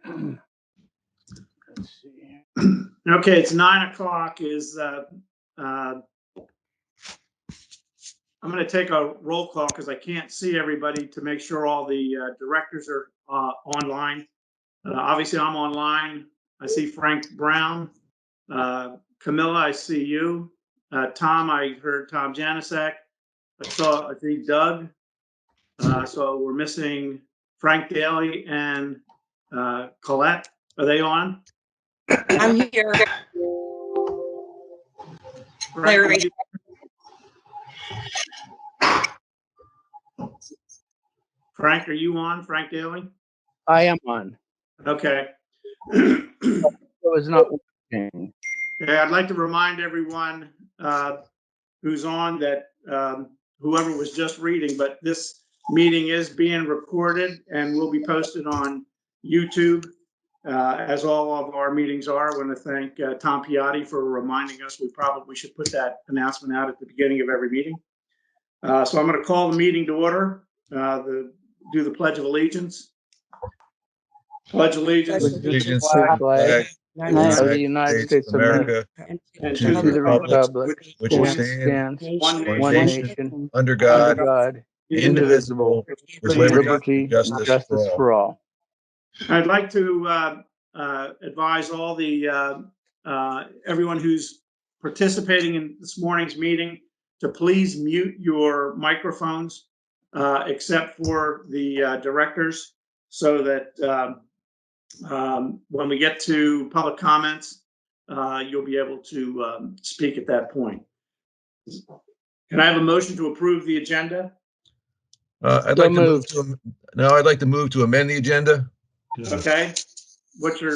Let's see. Okay, it's 9 o'clock. I'm going to take a roll call because I can't see everybody to make sure all the directors are online. Obviously, I'm online. I see Frank Brown. Camilla, I see you. Tom, I heard Tom Janasek. I see Doug. So we're missing Frank Daly and Colette. Are they on? I'm here. Larry. Frank, are you on? Frank Daly? I am on. Okay. It was not working. Okay, I'd like to remind everyone who's on that whoever was just reading, but this meeting is being recorded and will be posted on YouTube, as all of our meetings are. I want to thank Tom Piatti for reminding us we probably should put that announcement out at the beginning of every meeting. So I'm going to call the meeting to order, do the Pledge of Allegiance. Pledge allegiance to the flag of the United States of America and to the republic which stands one one nation, nation under God, indivisible, with liberty and justice for all. I'd like to advise all the everyone who's participating in this morning's meeting to please mute your microphones except for the directors, so that when we get to public comments, you'll be able to speak at that point. Can I have a motion to approve the agenda? I'd like to move to, no, I'd like to move to amend the agenda. Okay. How would you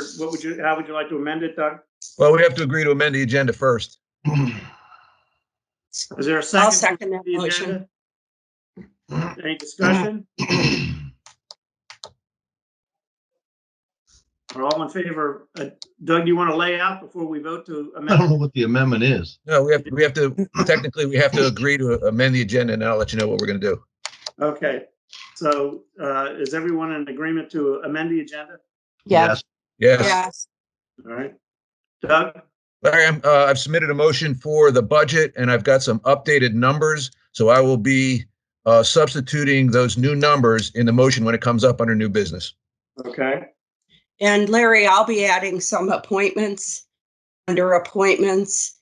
like to amend it, Doug? Well, we have to agree to amend the agenda first. Is there a second? I'll second that motion. Any discussion? Are all in favor? Doug, do you want to lay out before we vote to amend? I don't know what the amendment is. No, we have to technically we have to agree to amend the agenda, and I'll let you know what we're going to do. Okay. So is everyone in agreement to amend the agenda? Yes. Yes. Yes. All right. Doug? Larry, I've submitted a motion for the budget, and I've got some updated numbers. So I will be substituting those new numbers in the motion when it comes up under new business. Okay. And Larry, I'll be adding some appointments under appointments.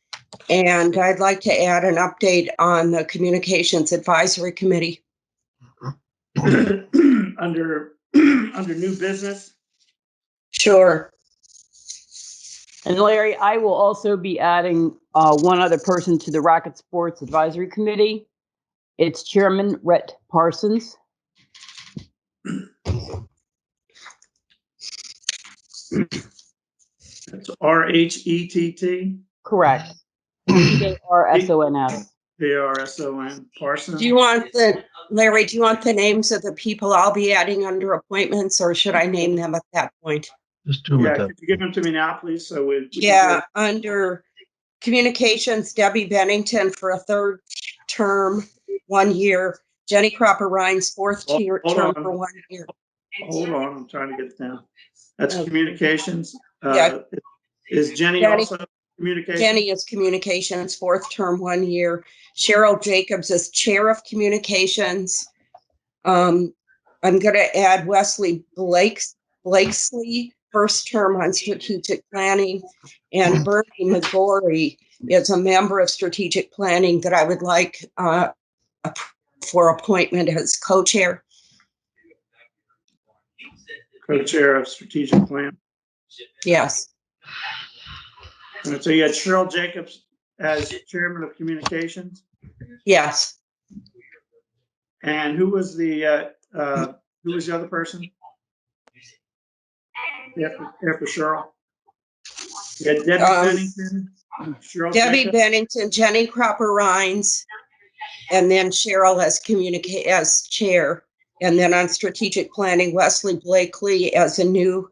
And I'd like to add an update on the Communications Advisory Committee. under new business. Sure. And Larry, I will also be adding one other person to the Rocket Sports Advisory Committee. It's Chairman Rhett Parsons. That's R-H-E-T-T? Correct. Parsons. P-A-R-S-O-N. Parsons. Do you want Larry, do you want the names of the people I'll be adding under appointments, or should I name them at that point? Just do Yeah, it. could you give them to me now, please? So Yeah, under Communications, Debbie Bennington for a third term, 1 year. Jenny Cropper-Rhines, fourth term for 1 year. Hold on, I'm trying to get it down. That's Communications. Yeah. Is Jenny also Communications? Jenny is Communications, fourth term, 1 year. Cheryl Jacobs is Chair of Communications. I'm going to add Wesley Blakesley, first term on Strategic Planning, and Bernie McGorry is a member of Strategic Planning that I would like for appointment as co-chair. Co-chair of Strategic Plan. Yes. And so you had Cheryl Jacobs as Chairman of Communications. Yes. And who was the other person? After Cheryl. You had Debbie Bennington, Cheryl Debbie Jacobs. Bennington, Jenny Cropper-Rhines, and then Cheryl as chair. And then on Strategic Planning, Wesley Blakely as a new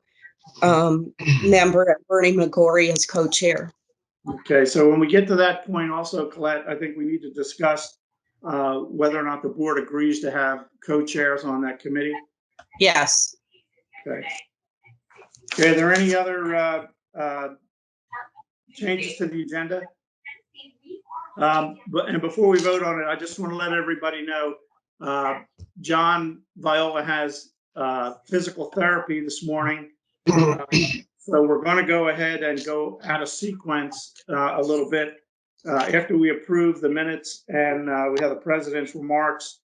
member, and Bernie McGorry as co-chair. Okay, so when we get to that point also, Colette, I think we need to discuss whether or not the board agrees to have co-chairs on that committee. Yes. Okay. Okay, are there any other changes to the agenda? And before we vote on it, I just want to let everybody know, John Viola has physical therapy this morning. So we're going to go ahead and go out of sequence a little bit. After we approve the minutes and we have the president's remarks,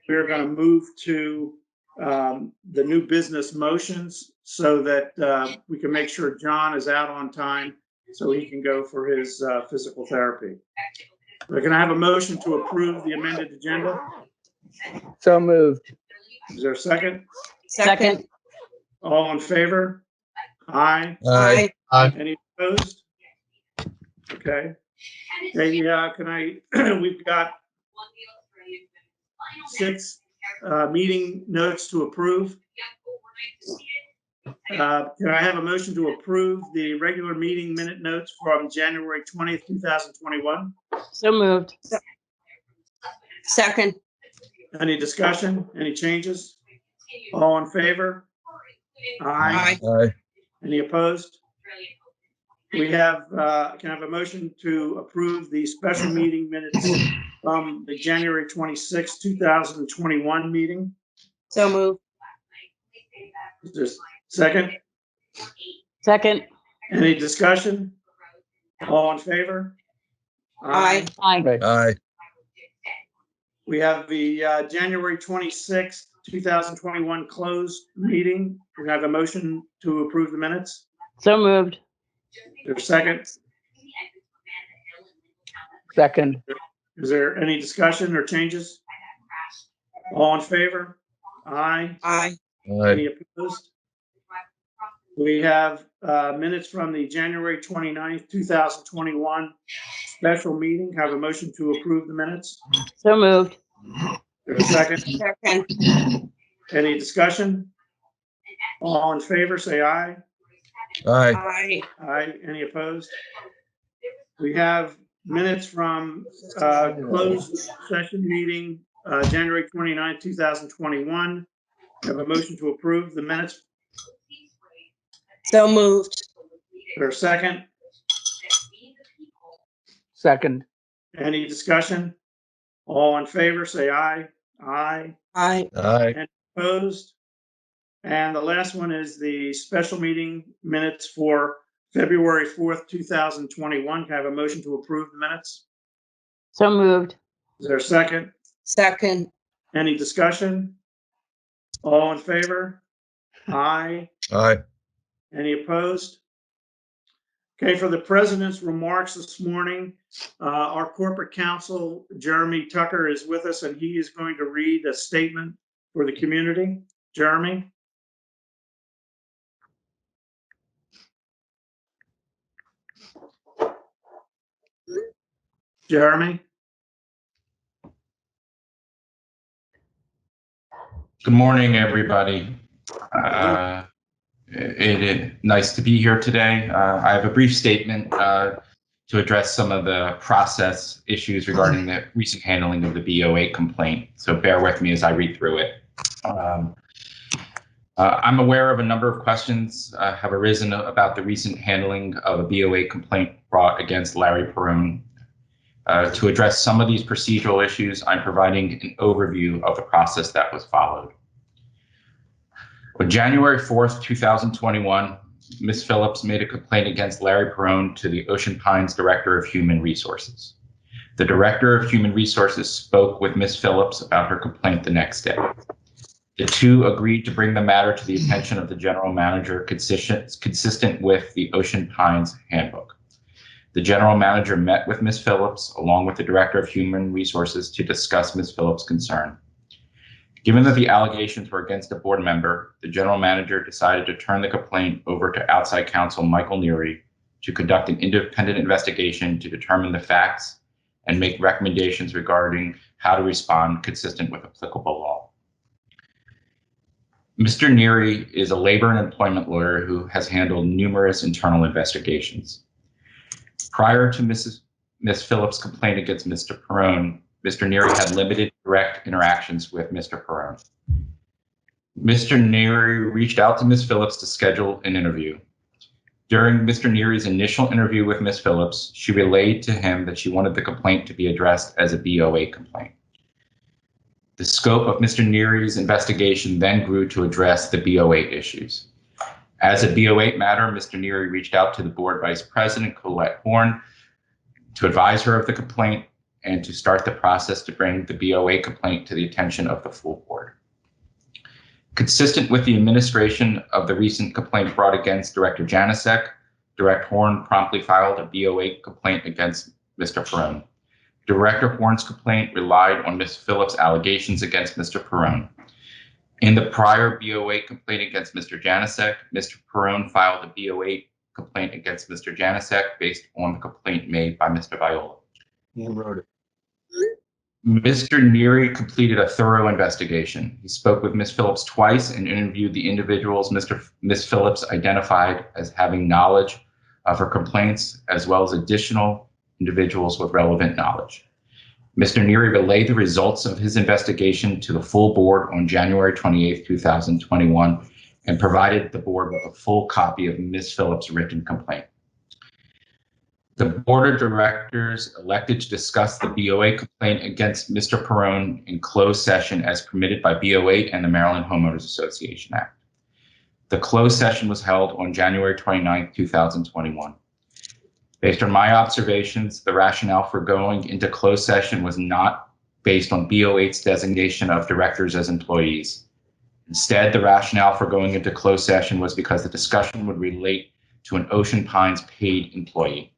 we're going to move to the new business motions so that we can make sure John is out on time so he can go for his physical therapy. We're going to have a motion to approve the amended agenda. So moved. Is there a second? Second. All in favor? Aye. Aye. Any opposed? Okay. Hey, can I, we've got 6 meeting notes to approve. Can I have a motion to approve the regular meeting minute notes from January 20th, 2021? So moved. Second. Any discussion? Any changes? All in favor? Aye. Aye. Any opposed? We have, can I have a motion to approve the special meeting minutes from the January 26th, 2021 meeting? So moved. Just second. Second. Any discussion? All in favor? Aye. Aye. Aye. We have the January 26th, 2021 closed meeting. We have a motion to approve the minutes. So moved. There's a second. Second. Is there any discussion or changes? All in favor? Aye. Aye. Aye. Any opposed? We have minutes from the January 29th, 2021 special meeting. Have a motion to approve the minutes. So moved. There's a second. Second. Any discussion? All in favor, say aye. Aye. Aye. Aye. Any opposed? We have minutes from closed session meeting, January 29th, 2021. Have a motion to approve the minutes. So moved. There's a second. Second. Any discussion? All in favor, say aye. Aye. Aye. Aye. Opposed? And the last one is the special meeting minutes for February 4th, 2021. Can I have a motion to approve the minutes? So moved. Is there a second? Second. Any discussion? All in favor? Aye. Aye. Any opposed? Okay, for the president's remarks this morning, our corporate counsel, Jeremy Tucker, is with us, and he is going to read a statement for the community. Jeremy? Jeremy? Good morning, everybody. It is nice to be here today. I have a brief statement to address some of the process issues regarding the recent handling of the BOA complaint. So bear with me as I read through it. I'm aware of a number of questions have arisen about the recent handling of a BOA complaint brought against Larry Perrone. To address some of these procedural issues, I'm providing an overview of the process that was followed. On January 4th, 2021, Ms. Phillips made a complaint against Larry Perrone to the Ocean Pines Director of Human Resources. The Director of Human Resources spoke with Ms. Phillips about her complaint the next day. The two agreed to bring the matter to the attention of the General Manager consistent with the Ocean Pines Handbook. The General Manager met with Ms. Phillips along with the Director of Human Resources to discuss Ms. Phillips' concern. Given that the allegations were against a board member, the General Manager decided to turn the complaint over to outside counsel Michael Neary to conduct an independent investigation to determine the facts and make recommendations regarding how to respond consistent with applicable law. Mr. Neary is a labor and employment lawyer who has handled numerous internal investigations. Prior to Ms. Phillips' complaint against Mr. Perrone, Mr. Neary had limited direct interactions with Mr. Perrone. Mr. Neary reached out to Ms. Phillips to schedule an interview. During Mr. Neary's initial interview with Ms. Phillips, she relayed to him that she wanted the complaint to be addressed as a BOA complaint. The scope of Mr. Neary's investigation then grew to address the BOA issues. As a BOA matter, Mr. Neary reached out to the board vice president, Colette Horn, to advise her of the complaint and to start the process to bring the BOA complaint to the attention of the full board. Consistent with the administration of the recent complaint brought against Director Janasek, Director Horn promptly filed a BOA complaint against Mr. Perrone. Director Horn's complaint relied on Ms. Phillips' allegations against Mr. Perrone. In the prior BOA complaint against Mr. Janasek, Mr. Perrone filed a BOA complaint against Mr. Janasek based on the complaint made by Mr. Viola. He wrote it. Mr. Neary completed a thorough investigation. He spoke with Ms. Phillips twice and interviewed the individuals Ms. Phillips identified as having knowledge of her complaints, as well as additional individuals with relevant knowledge. Mr. Neary relayed the results of his investigation to the full board on January 28, 2021, and provided the board with a full copy of Ms. Phillips' written complaint. The board of directors elected to discuss the BOA complaint against Mr. Perrone in closed session as permitted by BOA and the Maryland Homeowners Association Act. The closed session was held on January 29, 2021. Based on my observations, the rationale for going into closed session was not based on BOA's designation of directors as employees. Instead, the rationale for going into closed session was because the discussion would relate to an Ocean Pines paid employee.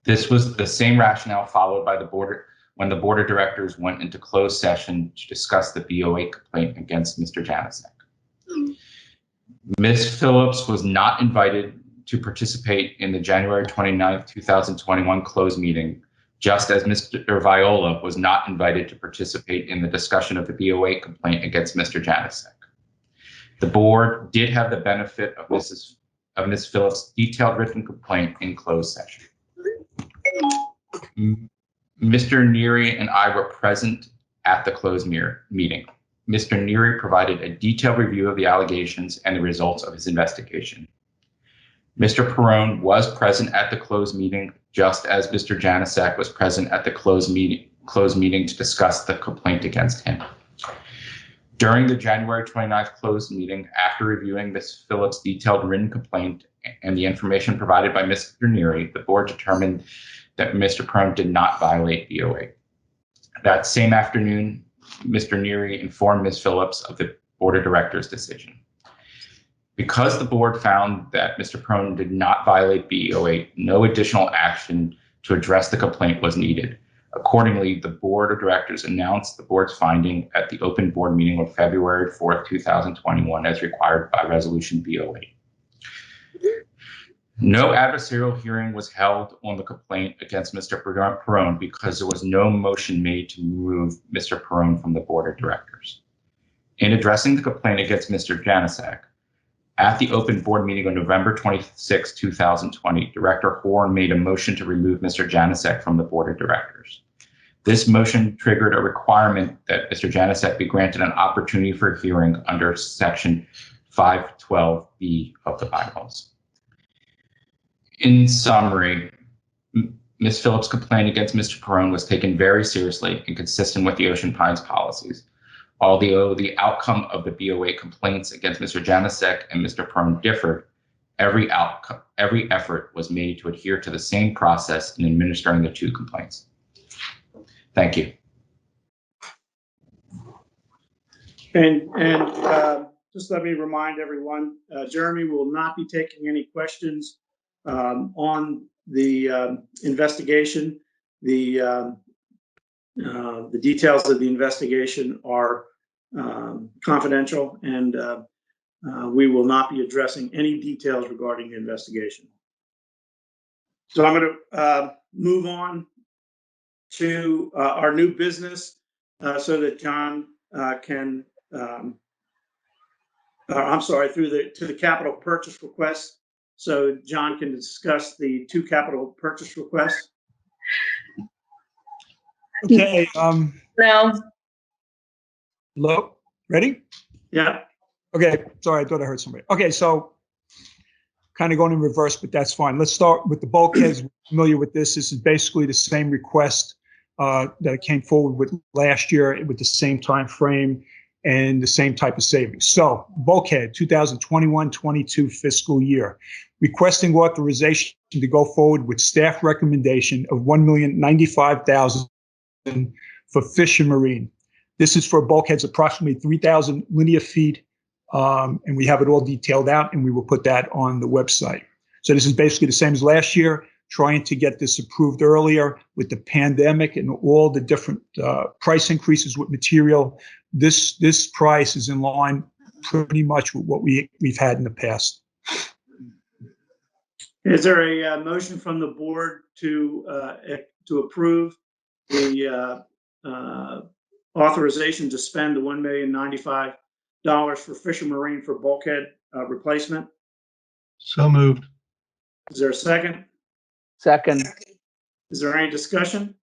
This was the same rationale followed by the board when the board of directors went into closed session to discuss the BOA complaint against Mr. Janasek. Ms. Phillips was not invited to participate in the January 29, 2021 closed meeting, just as Mr. Viola was not invited to participate in the discussion of the BOA complaint against Mr. Janasek. The board did have the benefit of Ms. Phillips' detailed written complaint in closed session. Mr. Neary and I were present at the closed meeting. Mr. Neary provided a detailed review of the allegations and the results of his investigation. Mr. Perrone was present at the closed meeting, just as Mr. Janasek was present at the closed meeting to discuss the complaint against him. During the January 29th closed meeting, after reviewing Ms. Phillips' detailed written complaint and the information provided by Mr. Neary, the board determined that Mr. Perrone did not violate BOA. That same afternoon, Mr. Neary informed Ms. Phillips of the board of directors' decision. Because the board found that Mr. Perrone did not violate BOA, no additional action to address the complaint was needed. Accordingly, the board of directors announced the board's finding at the open board meeting on February 4th, 2021, as required by resolution BOA. No adversarial hearing was held on the complaint against Mr. Perrone because there was no motion made to remove Mr. Perrone from the board of directors. In addressing the complaint against Mr. Janasek, at the open board meeting on November 26, 2020, Director Horn made a motion to remove Mr. Janasek from the board of directors. This motion triggered a requirement that Mr. Janasek be granted an opportunity for hearing under Section 512B of the bylaws. In summary, Ms. Phillips' complaint against Mr. Perrone was taken very seriously and consistent with the Ocean Pines policies. Although the outcome of the BOA complaints against Mr. Janasek and Mr. Perrone differed, every effort was made to adhere to the same process in administering the two complaints. Thank you. And just let me remind everyone, Jeremy will not be taking any questions on the investigation. The details of the investigation are confidential, and we will not be addressing any details regarding the investigation. So I'm going to move on to our new business so that John can, I'm sorry, to the capital purchase request. So John can discuss the two capital purchase requests. Okay, No. hello, ready? Yeah. Okay, sorry, I thought I heard somebody. Okay, so kind of going in reverse, but that's fine. Let's start with the bulkheads. We're familiar with this. This is basically the same request that it came forward with last year with the same time frame and the same type of savings. So bulkhead 2021-22 fiscal year, requesting authorization to go forward with staff recommendation of $1,095,000 for Fish and Marine. This is for bulkheads approximately 3,000 linear feet, and we have it all detailed out, and we will put that on the website. So this is basically the same as last year, trying to get this approved earlier with the pandemic and all the different price increases with material. This price is in line pretty much with what we've had in the past. Is there a motion from the board to approve the authorization to spend the $1,095,000 for Fish and Marine for bulkhead replacement? So moved. Is there a second? Second. Is there any discussion?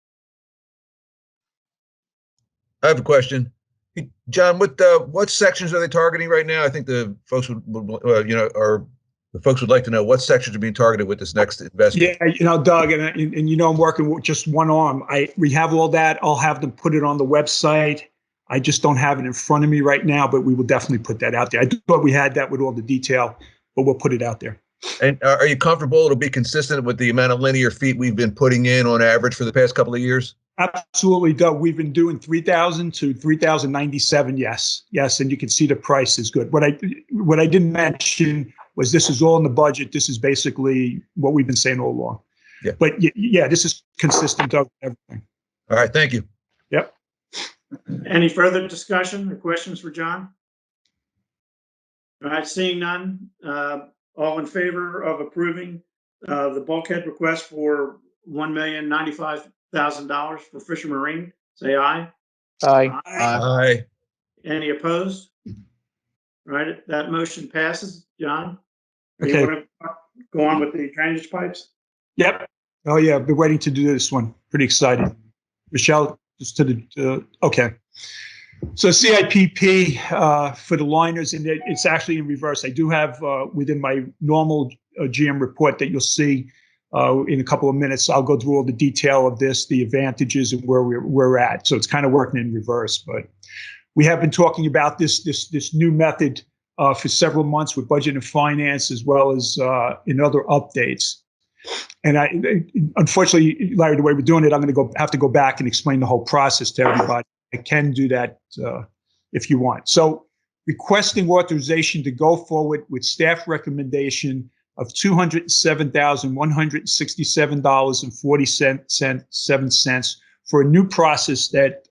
I have a question. Hey, John, what sections are they targeting right now? I think the folks would the folks would like to know what sections are being targeted with this next investment. Yeah, Doug, and I'm working with just one arm. We have all that. I'll have them put it on the website. I just don't have it in front of me right now, but we will definitely put that out there. I thought we had that with all the detail, but we'll put it out there. And are you comfortable it'll be consistent with the amount of linear feet we've been putting in on average for the past couple of years? Absolutely, Doug. We've been doing 3,000 to 3,097. Yes, and you can see the price is good. What I didn't mention was this is all in the budget. This is basically what we've been saying all along. Yeah. But yeah, this is consistent of everything. All right, thank you. Yep. Any further discussion or questions for John? All right, seeing none, all in favor of approving the bulkhead request for $1,095,000 for Fish and Marine, say aye. Aye. Aye. Any opposed? All right, that motion passes. John? Okay. You want to go on with the drainage pipes? Yep. Oh yeah, I've been waiting to do this one. Pretty excited. Michelle, just to the okay. So CIPP for the liners, and it's actually in reverse. I do have within my normal GM report that you'll see in a couple of minutes. I'll go through all the detail of this, the advantages, and where we're at. So it's kind of working in reverse, but we have been talking about this new method for several months with budget and finance, as well as in other updates. And unfortunately, Larry, the way we're doing it, I'm going to have to go back and explain the whole process to everybody. I can do that if you want. So requesting authorization to go forward with staff recommendation of $207,167.47 for a new process that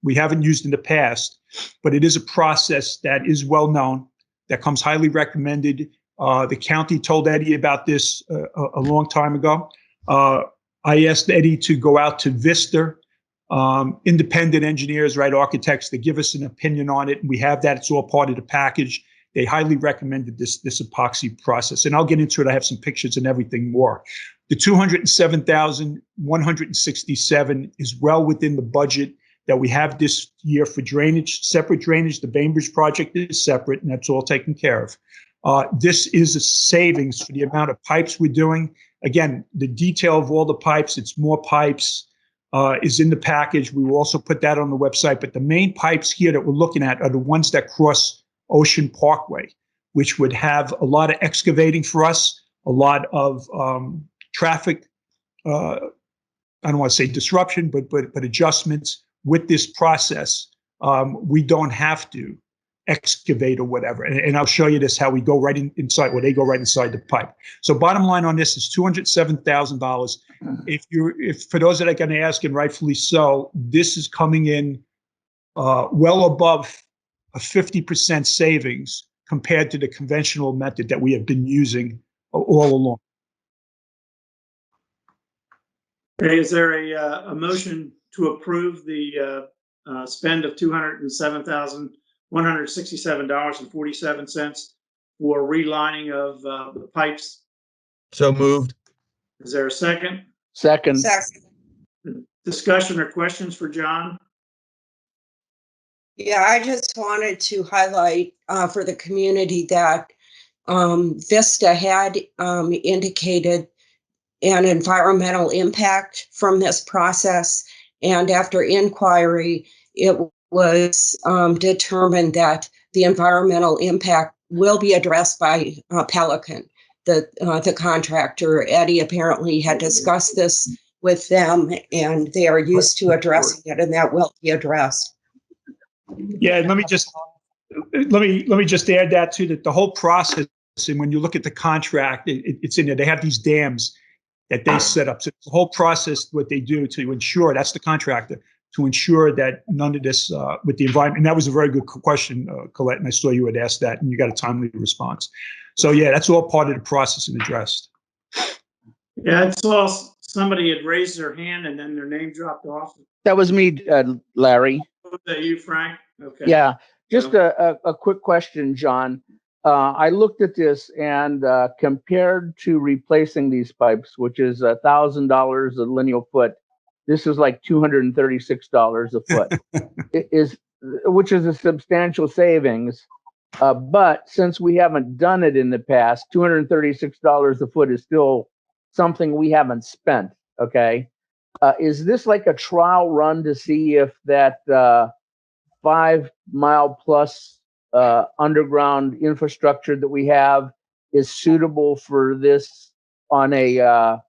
we haven't used in the past, but it is a process that is well known, that comes highly recommended. The county told Eddie about this a long time ago. I asked Eddie to go out to Vista, independent engineers, right, architects, to give us an opinion on it. And we have that. It's all part of the package. They highly recommended this epoxy process. And I'll get into it. I have some pictures and everything more. The $207,167 is well within the budget that we have this year for drainage, separate drainage. The Bainbridge project is separate, and that's all taken care of. This is a savings for the amount of pipes we're doing. Again, the detail of all the pipes, it's more pipes, is in the package. We will also put that on the website. But the main pipes here that we're looking at are the ones that cross Ocean Parkway, which would have a lot of excavating for us, a lot of traffic, I don't want to say disruption, but adjustments with this process. We don't have to excavate or whatever. And I'll show you this, how we go right inside, or they go right inside the pipe. So bottom line on this is $207,000. If for those that are going to ask, and rightfully so, this is coming in well above a 50% savings compared to the conventional method that we have been using all along. Okay, is there a motion to approve the spend of $207,167.47 for relining of the pipes? So moved. Is there a second? Second. Discussion or questions for John? Yeah, I just wanted to highlight for the community that Vista had indicated an environmental impact from this process. And after inquiry, it was determined that the environmental impact will be addressed by Pelican. The contractor, Eddie, apparently had discussed this with them, and they are used to addressing it, and that will be addressed. Yeah, and let me just add that to that the whole process. And when you look at the contract, it's in there. They have these dams that they set up. So the whole process, what they do to ensure, that's the contractor, to ensure that none of this with the environment. And that was a very good question, Colette, and I saw you had asked that, and you got a timely response. So yeah, that's all part of the process and addressed. Yeah, I saw somebody had raised their hand and then their name dropped off. That was me, Larry. Was that you, Frank? Okay. Yeah, just a quick question, John. I looked at this and compared to replacing these pipes, which is $1,000 a linear foot, this is like $236 a foot, which is a substantial savings. But since we haven't done it in the past, $236 a foot is still something we haven't spent. Okay, is this like a trial run to see if that 5 mile plus underground infrastructure that we have is suitable for this on a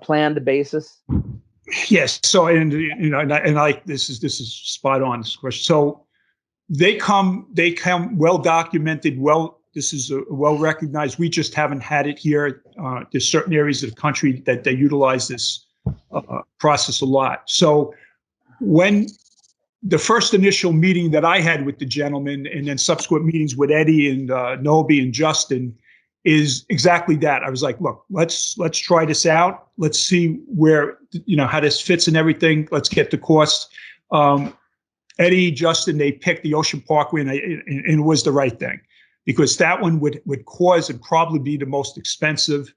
planned basis? Yes. So, and this is spot on this question. So they come well documented, this is a well recognized. We just haven't had it here. There's certain areas of the country that they utilize this process a lot. So when the first initial meeting that I had with the gentleman, and then subsequent meetings with Eddie and Noby and Justin, is exactly that. I was like, look, let's try this out. Let's see where, how this fits and everything. Let's get the cost. Eddie, Justin, they picked the Ocean Parkway, and it was the right thing, because that one would cause and probably be the most expensive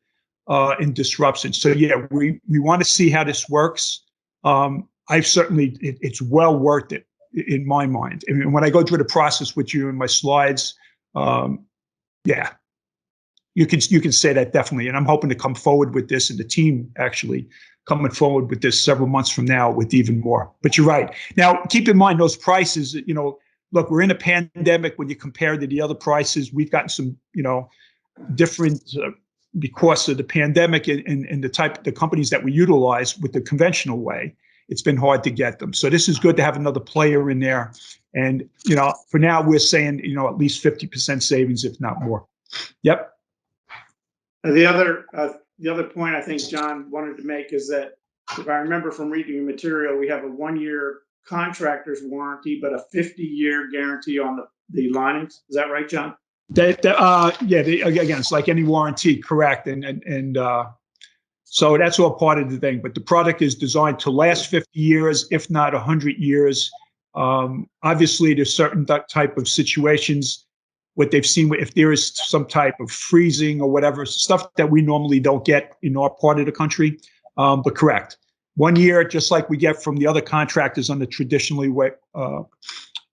in disruption. So yeah, we want to see how this works. It's well worth it in my mind. I mean, when I go through the process with you in my slides, yeah, you can say that definitely. And I'm hoping to come forward with this, and the team actually coming forward with this several months from now with even more. But you're right. Now, keep in mind those prices, look, we're in a pandemic. When you compare to the other prices, we've gotten some, different because of the pandemic and the companies that we utilize with the conventional way. It's been hard to get them. So this is good to have another player in there. And, for now, we're saying, at least 50% savings, if not more. Yep. The other point I think John wanted to make is that, if I remember from reading the material, we have a 1-year contractor's warranty, but a 50-year guarantee on the linings. Is that right, John? Again, it's like any warranty, correct. And so that's all part of the thing. But the product is designed to last 50 years, if not 100 years. Obviously, there's certain type of situations, what they've seen, if there is some type of freezing or whatever, stuff that we normally don't get in our part of the country. But correct. 1 year, just like we get from the other contractors on the traditionally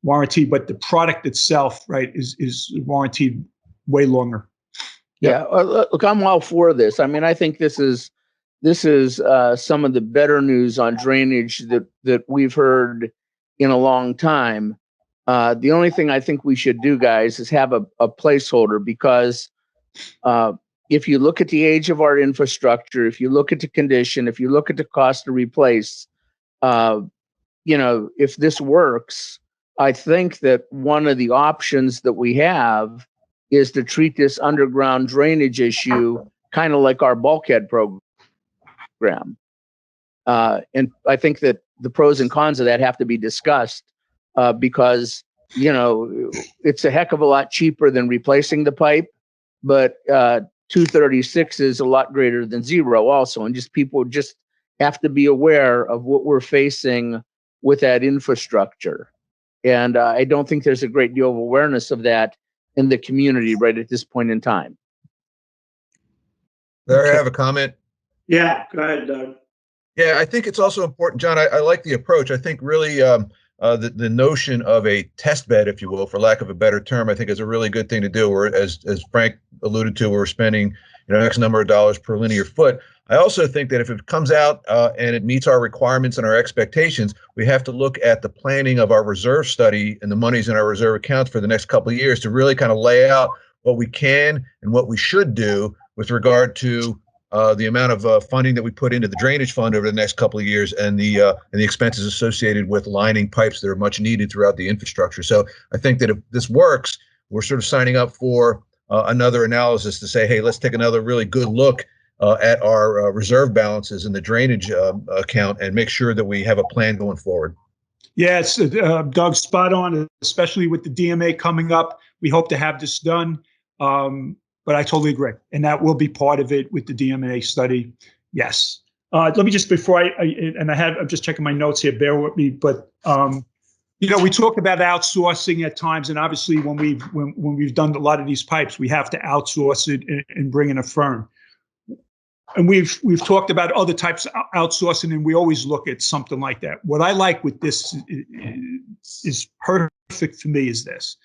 warranty, but the product itself, right, is warranted way longer. Yeah, look, I'm all for this. I mean, I think this is some of the better news on drainage that we've heard in a long time. The only thing I think we should do, guys, is have a placeholder, because if you look at the age of our infrastructure, if you look at the condition, if you look at the cost to replace, if this works, I think that one of the options that we have is to treat this underground drainage issue kind of like our bulkhead program. And I think that the pros and cons of that have to be discussed, because, it's a heck of a lot cheaper than replacing the pipe, but 236 is a lot greater than 0 also. And people just have to be aware of what we're facing with that infrastructure. And I don't think there's a great deal of awareness of that in the community right at this point in time. Larry, I have a comment. Yeah, go ahead, Doug. Yeah, I think it's also important, John. I like the approach. I think really the notion of a test bed, if you will, for lack of a better term, I think is a really good thing to do. Where, as Frank alluded to, we're spending X number of dollars per linear foot. I also think that if it comes out and it meets our requirements and our expectations, we have to look at the planning of our reserve study and the monies in our reserve accounts for the next couple of years to really kind of lay out what we can and what we should do with regard to the amount of funding that we put into the drainage fund over the next couple of years and the expenses associated with lining pipes that are much needed throughout the infrastructure. So I think that if this works, we're sort of signing up for another analysis to say, hey, let's take another really good look at our reserve balances in the drainage account and make sure that we have a plan going forward. Yeah, it's Doug, spot on, especially with the DMA coming up. We hope to have this done. But I totally agree. And that will be part of it with the DMA study. Yes. Let me just, before I'm just checking my notes here, bear with me. But, we talk about outsourcing at times. And obviously when we've done a lot of these pipes, we have to outsource it and bring in a firm. And we've talked about other types of outsourcing, and we always look at something like that. What I like with this is perfect for me is this.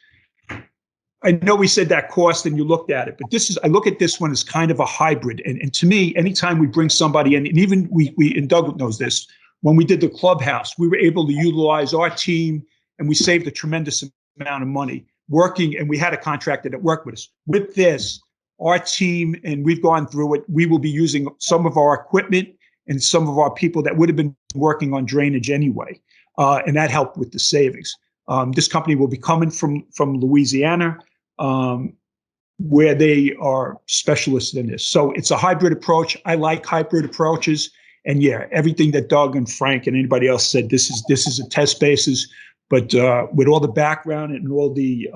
I know we said that cost and you looked at it, but I look at this one as kind of a hybrid. And to me, anytime we bring somebody in, and even and Doug knows this, when we did the clubhouse, we were able to utilize our team and we saved a tremendous amount of money working, and we had a contractor that worked with us. With this, our team, and we've gone through it, we will be using some of our equipment and some of our people that would have been working on drainage anyway. And that helped with the savings. This company will be coming from Louisiana, where they are specialists in this. So it's a hybrid approach. I like hybrid approaches. And yeah, everything that Doug and Frank and anybody else said, this is a test basis. But with all the background and all the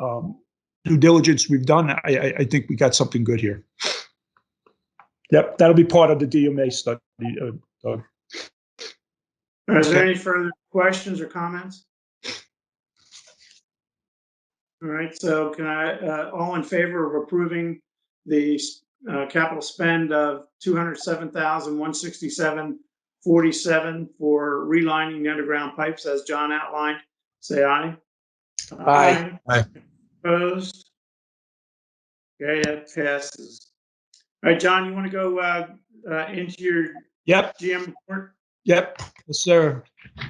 due diligence we've done, I think we got something good here. Yep, that'll be part of the DMA study, Doug. Is there any further questions or comments? All right, so can I, all in favor of approving the capital spend of $207,167.47 for relining the underground pipes as John outlined, say aye. Aye. Aye. Opposed? Okay, that passes. All right, John, you want to go into your Yep. GM report? Yep. Yes, sir.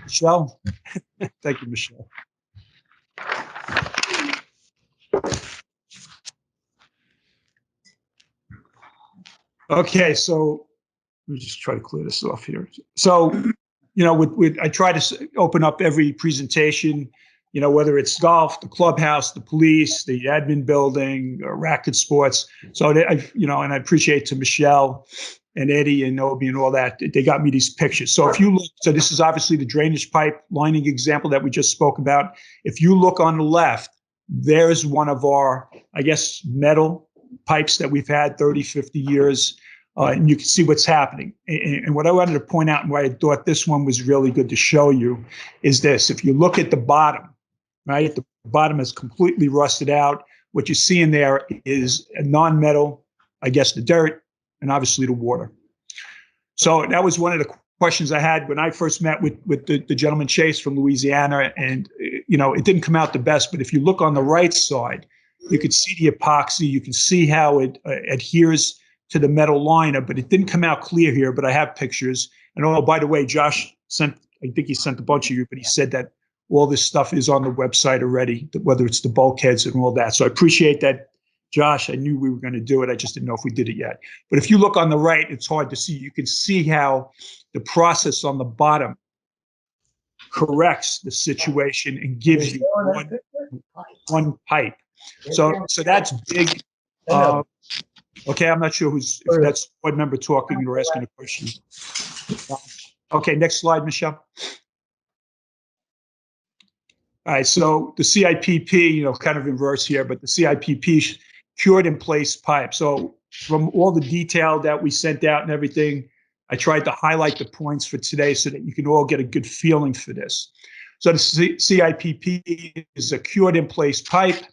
Michelle. Thank you, Michelle. Okay, so let me just try to clear this off here. So, I try to open up every presentation, whether it's golf, the clubhouse, the police, the admin building, or racket sports. So, and I appreciate to Michelle and Eddie and Obi and all that, they got me these pictures. So if you look, so this is obviously the drainage pipe lining example that we just spoke about. If you look on the left, there's one of our, I guess, metal pipes that we've had 30, 50 years. And you can see what's happening. And what I wanted to point out and why I thought this one was really good to show you is this. If you look at the bottom, right, the bottom is completely rusted out. What you see in there is a non-metal, I guess, the dirt, and obviously the water. So that was one of the questions I had when I first met with the gentleman Chase from Louisiana. And, it didn't come out the best. But if you look on the right side, you can see the epoxy. You can see how it adheres to the metal liner, but it didn't come out clear here, but I have pictures. And oh, by the way, Josh I think he sent a bunch of you, but he said that all this stuff is on the website already, whether it's the bulkheads and all that. So I appreciate that, Josh. I knew we were going to do it. I just didn't know if we did it yet. But if you look on the right, it's hard to see. You can see how the process on the bottom corrects the situation and gives you one pipe. So that's big. Okay, I'm not sure if that's board member talking or asking a question. Okay, next slide, Michelle. All right, so the CIPP, kind of inverse here, but the CIPP cured in place pipe. So from all the detail that we sent out and everything, I tried to highlight the points for today so that you can all get a good feeling for this. So the CIPP is a cured in place pipe.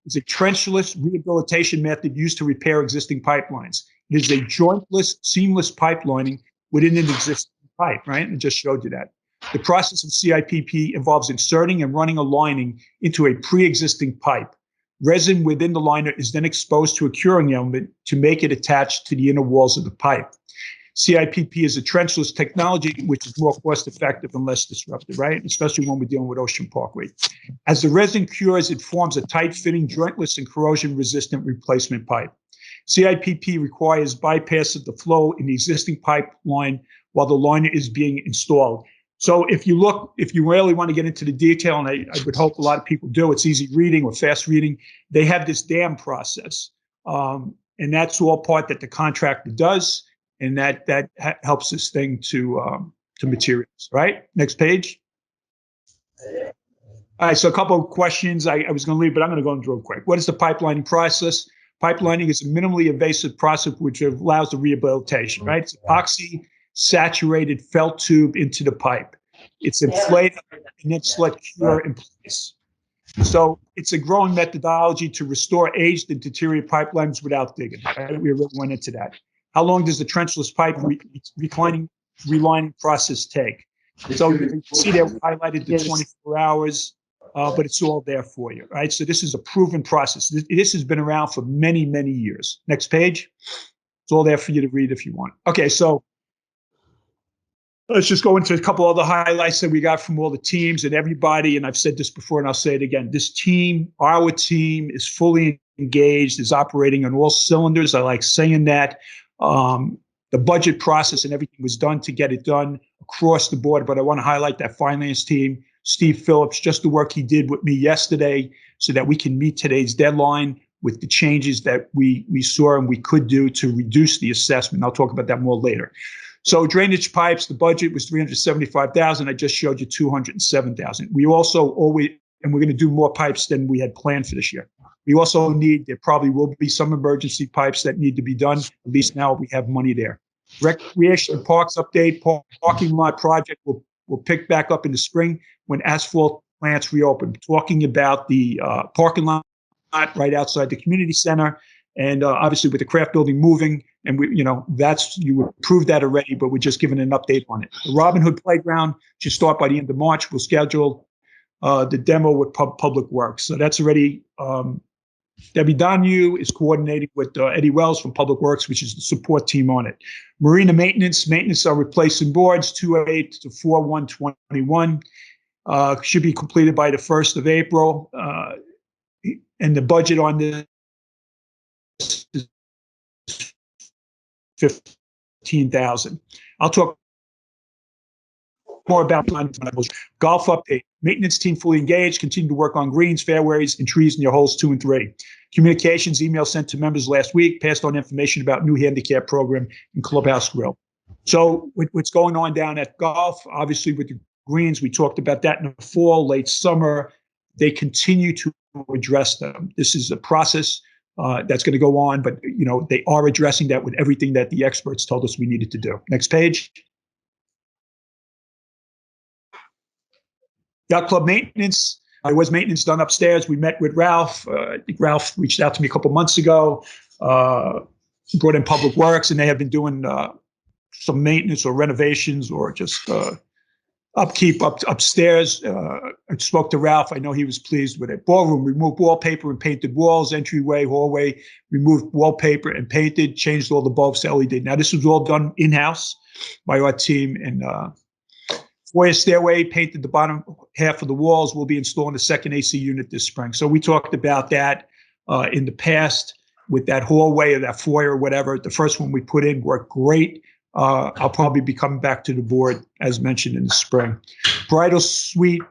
It's a trenchless rehabilitation method used to repair existing pipelines. It is a jointless, seamless pipelining within an existing pipe, right? And I just showed you that. The process of CIPP involves inserting and running a lining into a pre-existing pipe. Resin within the liner is then exposed to a curing element to make it attach to the inner walls of the pipe. CIPP is a trenchless technology, which is more cost-effective and less disruptive, right? Especially when we're dealing with Ocean Parkway. As the resin cures, it forms a tight-fitting, jointless, and corrosion-resistant replacement pipe. CIPP requires bypass of the flow in the existing pipeline while the liner is being installed. So if you really want to get into the detail, and I would hope a lot of people do, it's easy reading or fast reading, they have this dam process. And that's all part that the contractor does, and that helps this thing to materials, right? Next page. All right, so a couple of questions I was going to leave, but I'm going to go into real quick. What is the pipelining process? Pipelining is a minimally invasive process which allows the rehabilitation, right? It's epoxy saturated felt tube into the pipe. It's inflated and then let cure in place. So it's a growing methodology to restore aged and deteriorated pipelines without digging. Right? We really went into that. How long does the trenchless pipe relining process take? So you can see that we highlighted the 24 hours, but it's all there for you, right? So this is a proven process. This has been around for many, many years. Next page. It's all there for you to read if you want. Okay, so let's just go into a couple other highlights that we got from all the teams and everybody. And I've said this before and I'll say it again. This team, our team, is fully engaged, is operating on all cylinders. I like saying that. The budget process and everything was done to get it done across the board. But I want to highlight that finance team, Steve Phillips, just the work he did with me yesterday so that we can meet today's deadline with the changes that we saw and we could do to reduce the assessment. I'll talk about that more later. So drainage pipes, the budget was $375,000. I just showed you $207,000. We also always, and we're going to do more pipes than we had planned for this year. We also there probably will be some emergency pipes that need to be done. At least now we have money there. Recreation and Parks update, parking lot project will pick back up in the spring when asphalt plants reopen. Talking about the parking lot right outside the community center. And obviously with the craft building moving, and you approved that already, but we're just giving an update on it. The Robin Hood Playground should start by the end of March. We'll schedule the demo with Public Works. So that's already, Debbie Donahue is coordinating with Eddie Wells from Public Works, which is the support team on it. Marina maintenance are replacing boards 2/8 to 4/1/21. Should be completed by the 1st of April. And the budget on this is $15,000. I'll talk more about golf update. Maintenance team fully engaged. Continue to work on greens, fairways, and trees in your holes 2 and 3. Communications email sent to members last week. Passed on information about new handicap program and clubhouse grill. So what's going on down at golf? Obviously with the greens, we talked about that in the fall, late summer. They continue to address them. This is a process that's going to go on, but they are addressing that with everything that the experts told us we needed to do. Next page. Yacht club maintenance. There was maintenance done upstairs. We met with Ralph. I think Ralph reached out to me a couple months ago. Brought in Public Works, and they have been doing some maintenance or renovations or just upkeep upstairs. I spoke to Ralph. I know he was pleased with it. Ballroom, removed wallpaper and painted walls. Entryway, hallway, removed wallpaper and painted. Changed all the bulbs to LED. Now, this was all done in-house by our team. And foyer stairway, painted the bottom half of the walls. We'll be installing a second AC unit this spring. So we talked about that in the past with that hallway or that foyer or whatever. The first one we put in worked great. I'll probably be coming back to the board, as mentioned, in the spring. Bridal suite,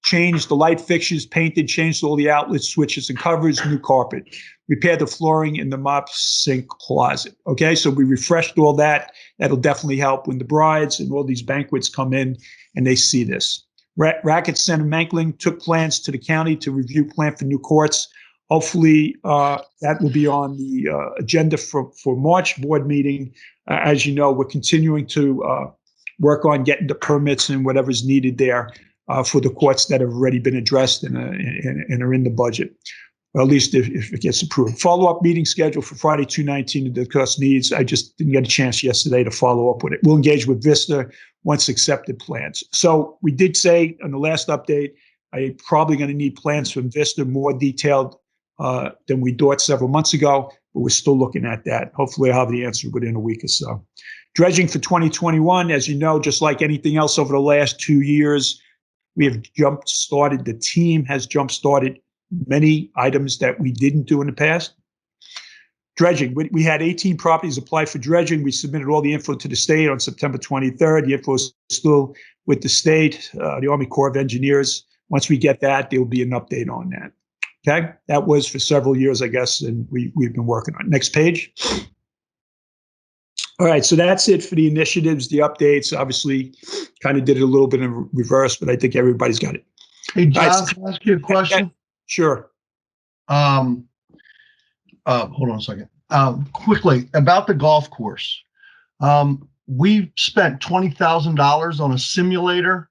changed the light fixtures, painted, changed all the outlets, switches, and covers, new carpet. Repaired the flooring in the mop sink closet. Okay, so we refreshed all that. That'll definitely help when the brides and all these banquets come in and they see this. Racket Center Mankling took plans to the county to review plan for new courts. Hopefully, that will be on the agenda for March board meeting. As you know, we're continuing to work on getting the permits and whatever's needed there for the courts that have already been addressed and are in the budget. or at least if it gets approved. Follow-up meeting scheduled for Friday, 2/19 to discuss needs. I just didn't get a chance yesterday to follow up with it. We'll engage with Vista once accepted plans. So we did say on the last update, I'm probably going to need plans from Vista more detailed than we thought several months ago, but we're still looking at that. Hopefully I'll have the answer within a week or so. Dredging for 2021, as you know, just like anything else over the last 2 years, we have jump-started. The team has jump-started many items that we didn't do in the past. Dredging, we had 18 properties apply for dredging. We submitted all the info to the state on September 23rd. The info is still with the state, the Army Corps of Engineers. Once we get that, there will be an update on that. Okay, that was for several years, I guess, and we've been working on it. Next page. All right, so that's it for the initiatives, the updates. Obviously, kind of did it a little bit in reverse, but I think everybody's got it. Hey, John, Right. can I ask you a question? Sure. Hold on a second. Quickly, about the golf course. We spent $20,000 on a simulator.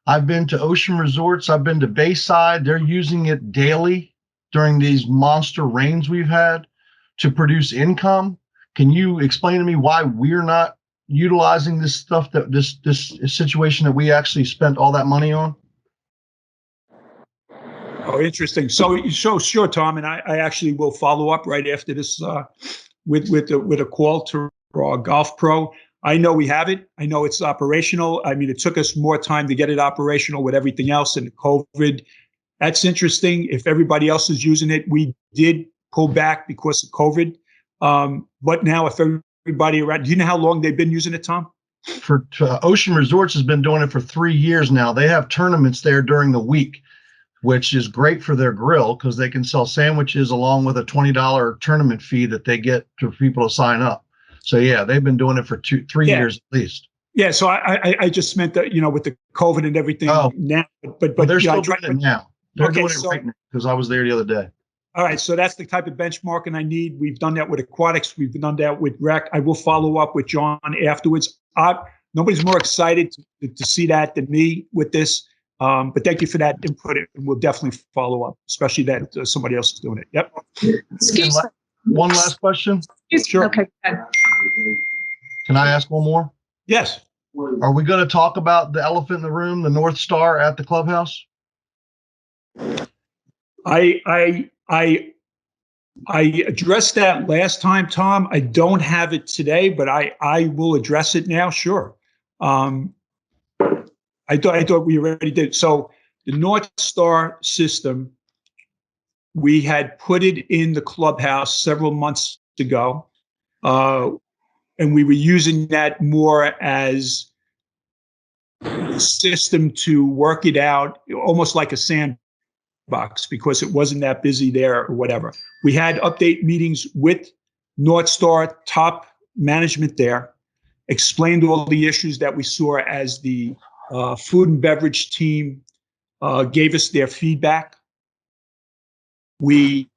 I've been to Ocean Resorts. I've been to Bayside. They're using it daily during these monster rains we've had to produce income. Can you explain to me why we're not utilizing this stuff, that this situation that we actually spent all that money on? Oh, interesting. So sure, Tom, and I actually will follow up right after this with a call to our golf pro. I know we have it. I know it's operational. I mean, it took us more time to get it operational with everything else and COVID. That's interesting. If everybody else is using it, we did pull back because of COVID. But now, if everybody around, do you know how long they've been using it, Tom? For Ocean Resorts has been doing it for 3 years now. They have tournaments there during the week, which is great for their grill because they can sell sandwiches along with a $20 tournament fee that they get for people to sign up. So yeah, they've been doing it for 3 years at least. Yeah. So I just meant that, with the COVID and everything now, but they're still doing it now. They're doing it right now because I was there the other day. All right. So that's the type of benchmarking I need. We've done that with aquatics. We've done that with rec. I will follow up with John afterwards. Nobody's more excited to see that than me with this. But thank you for that input, and we'll definitely follow up, especially that somebody else is doing it. Yep. Excuse me. One last question. Sure. Okay. Can I ask one more? Yes. Are we going to talk about the elephant in the room, the North Star at the clubhouse? I addressed that last time, Tom. I don't have it today, but I will address it now. Sure. I thought we already did. So the North Star system, we had put it in the clubhouse several months ago, and we were using that more as a system to work it out, almost like a sandbox, because it wasn't that busy there or whatever. We had update meetings with North Star top management there, explained all the issues that we saw as the food and beverage team gave us their feedback. We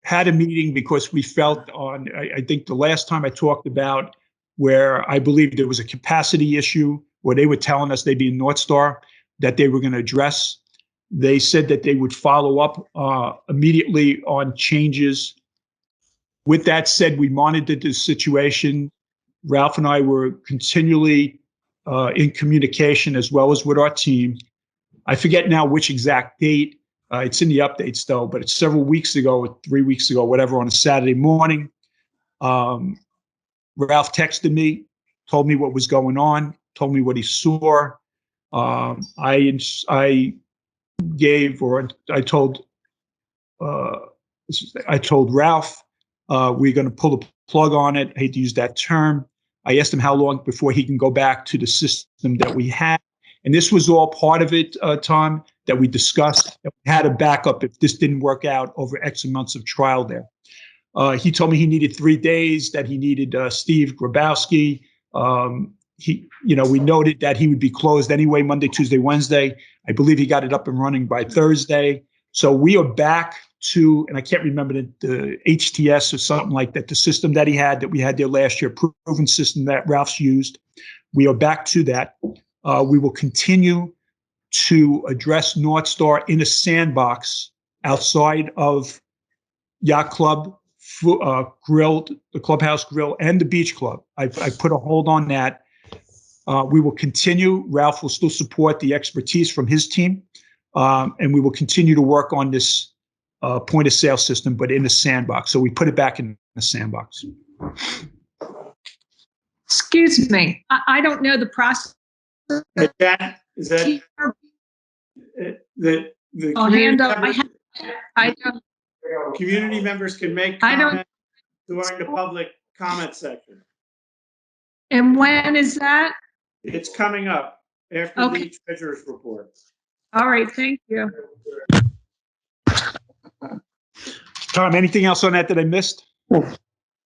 had a meeting because we felt I think the last time I talked about where I believe there was a capacity issue where they were telling us they'd be in North Star that they were going to address. They said that they would follow up immediately on changes. With that said, we monitored the situation. Ralph and I were continually in communication as well as with our team. I forget now which exact date. It's in the updates though, but it's several weeks ago or 3 weeks ago, whatever, on a Saturday morning. Ralph texted me, told me what was going on, told me what he saw. I told Ralph we're going to pull the plug on it. I hate to use that term. I asked him how long before he can go back to the system that we had. And this was all part of it, Tom, that we discussed. That we had a backup if this didn't work out over X months of trial there. He told me he needed 3 days, that he needed Steve Grabowski. We noted that he would be closed anyway, Monday, Tuesday, Wednesday. I believe he got it up and running by Thursday. So we are back to, and I can't remember the HTS or something like that, the system that we had there last year, proven system that Ralph's used. We are back to that. We will continue to address North Star in a sandbox outside of Yacht Club, grill, the clubhouse grill, and the beach club. I put a hold on that. We will continue. Ralph will still support the expertise from his team, and we will continue to work on this point of sale system, but in a sandbox. So we put it back in a sandbox. Excuse me, I don't know the process. Is that the I'll community hand up. members, I don't. community members can make I don't- comments during the public comment section. And when is that? It's coming up after Okay. the treasurer's report. All right, thank you. Tom, anything else on that I missed?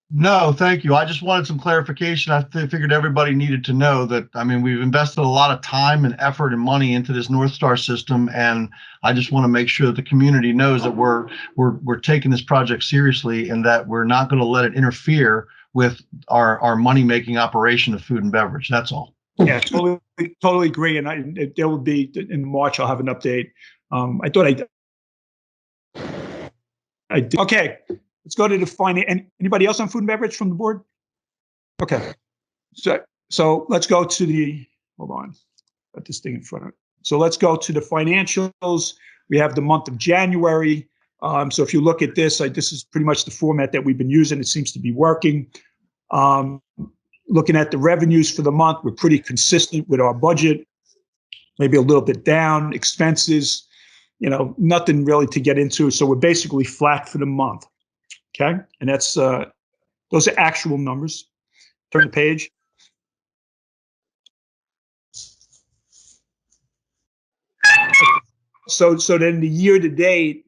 No, thank you. I just wanted some clarification. I figured everybody needed to know that, I mean, we've invested a lot of time and effort and money into this North Star system, and I just want to make sure that the community knows that we're taking this project seriously and that we're not going to let it interfere with our money-making operation of food and beverage. That's all. Yeah, totally agree. And there will be, in March, I'll have an update. I thought I did. Okay, let's go to the finance. Anybody else on food and beverage from the board? Okay, so let's go to the, hold on, got this thing in front of it. So let's go to the financials. We have the month of January. So if you look at this, this is pretty much the format that we've been using. It seems to be working. Looking at the revenues for the month, we're pretty consistent with our budget, maybe a little bit down. Expenses, nothing really to get into. So we're basically flat for the month. Okay. And that's, those are actual numbers. Turn the page. So then the year to date,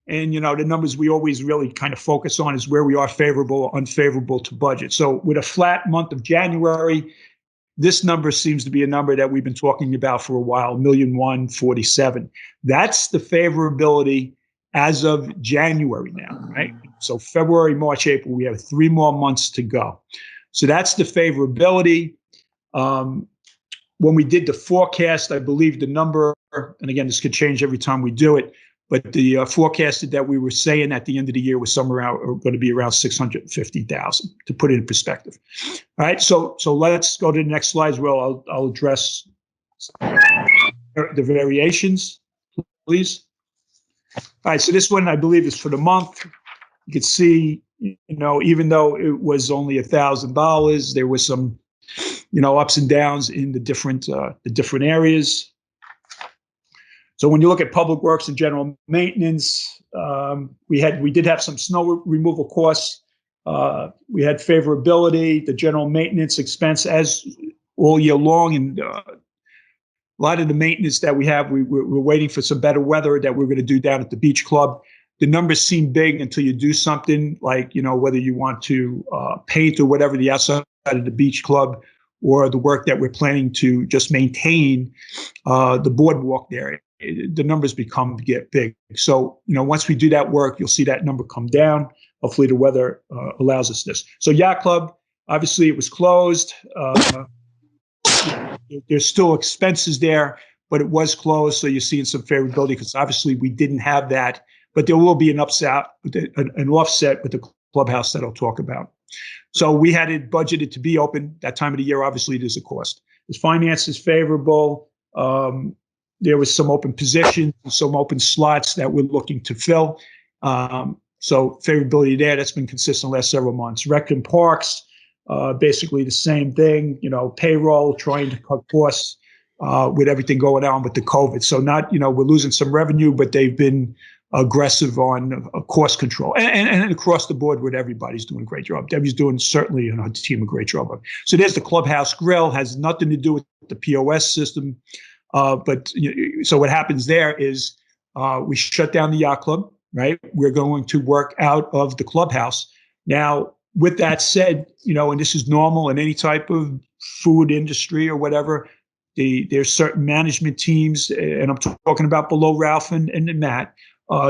and, the numbers we always really kind of focus on is where we are favorable or unfavorable to budget. So with a flat month of January, this number seems to be a number that we've been talking about for a while, 1,147,000. That's the favorability as of January now, right? So February, March, April, we have 3 more months to go. So that's the favorability. When we did the forecast, I believe the number, and again, this could change every time we do it, but the forecasted that we were saying at the end of the year was somewhere going to be around 650,000, to put it in perspective. All right, so let's go to the next slide where I'll address the variations, please. All right, so this one I believe is for the month. You can see, even though it was only $1,000, there was some, ups and downs in the different areas. So when you look at public works and general maintenance, we did have some snow removal costs. We had favorability, the general maintenance expense as all year long, and a lot of the maintenance that we have, we're waiting for some better weather that we're going to do down at the beach club. The numbers seem big until you do something like, whether you want to paint or whatever the outside of the beach club, or the work that we're planning to just maintain the boardwalk there. The numbers get big. So, once we do that work, you'll see that number come down. Hopefully the weather allows us this. So Yacht Club, obviously it was closed. There's still expenses there, but it was closed. So you're seeing some favorability because obviously we didn't have that, but there will be an offset with the clubhouse that I'll talk about. So we had it budgeted to be open that time of the year. Obviously there's a cost. The finance is favorable. There was some open positions, some open slots that we're looking to fill. So favorability there, that's been consistent the last several months. Rec and parks, basically the same thing, payroll, trying to cut costs with everything going on with the COVID. So not, we're losing some revenue, but they've been aggressive on cost control. And across the board with everybody's doing a great job. Debbie's doing certainly her team a great job. So there's the clubhouse grill, has nothing to do with the POS system. But so what happens there is we shut down the yacht club, right? We're going to work out of the clubhouse. Now, with that said, and this is normal in any type of food industry or whatever, there's certain management teams, and I'm talking about below Ralph and Matt,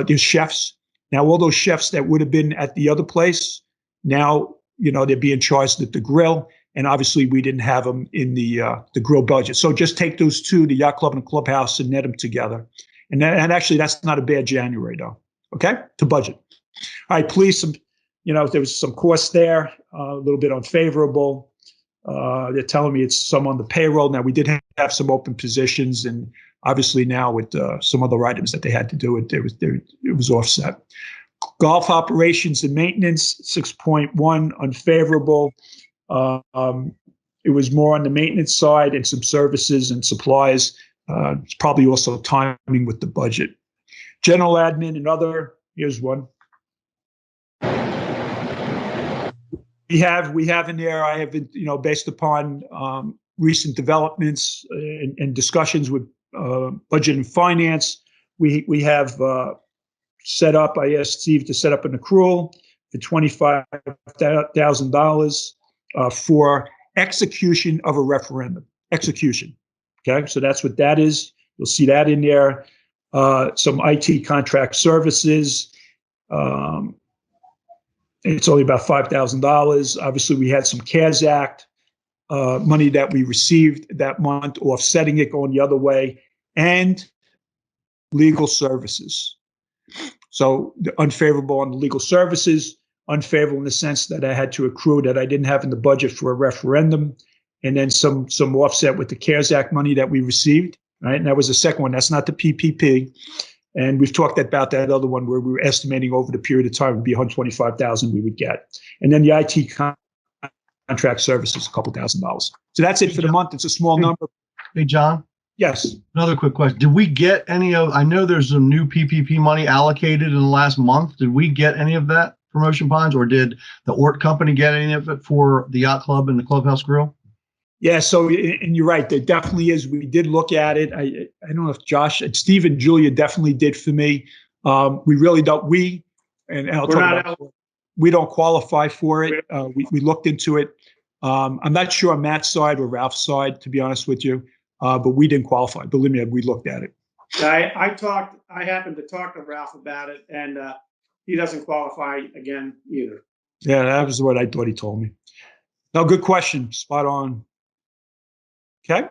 there's chefs. Now, all those chefs that would have been at the other place, now, they're being charged at the grill. And obviously, we didn't have them in the grill budget. So just take those two, the yacht club and the clubhouse, and net them together. And actually, that's not a bad January, though. okay, to budget. All right, police, there was some costs there, a little bit unfavorable. They're telling me it's some on the payroll. Now, we did have some open positions, and obviously now with some other items that they had to do, it was offset. Golf operations and maintenance, 6.1, unfavorable. It was more on the maintenance side and some services and supplies. It's probably also timing with the budget. General admin and other, here's one. We have in there, I have been, based upon recent developments and discussions with budget and finance, we have set up, I asked Steve to set up an accrual for $25,000 for execution of a referendum. Execution. Okay, so that's what that is. You'll see that in there. Some IT contract services. It's only about $5,000. Obviously, we had some CARES Act money that we received that month, offsetting it going the other way, and legal services. So the unfavorable on the legal services, unfavorable in the sense that I had to accrue that I didn't have in the budget for a referendum, and then some offset with the CARES Act money that we received, right? And that was the second one. That's not the PPP. And we've talked about that other one where we were estimating over the period of time would be $125,000 we would get. And then the IT contract services, a couple $1,000. So that's it for the month. It's a small number. Hey, John. Yes. Another quick question. Did we get any of, I know there's some new PPP money allocated in the last month. Did we get any of that for Motion Pines, or did the Ort Company get any of it for the yacht club and the clubhouse grill? Yeah, so, and you're right, there definitely is. We did look at it. I don't know if Josh, Steve and Julia definitely did for me. We really don't, and I'll talk about it, we don't qualify for it. We looked into it. I'm not sure on Matt's side or Ralph's side, to be honest with you, but we didn't qualify. Believe me, we looked at it. I happened to talk to Ralph about it, and he doesn't qualify again either. Yeah, that was what I thought he told me. No, good question. Spot on. Okay. All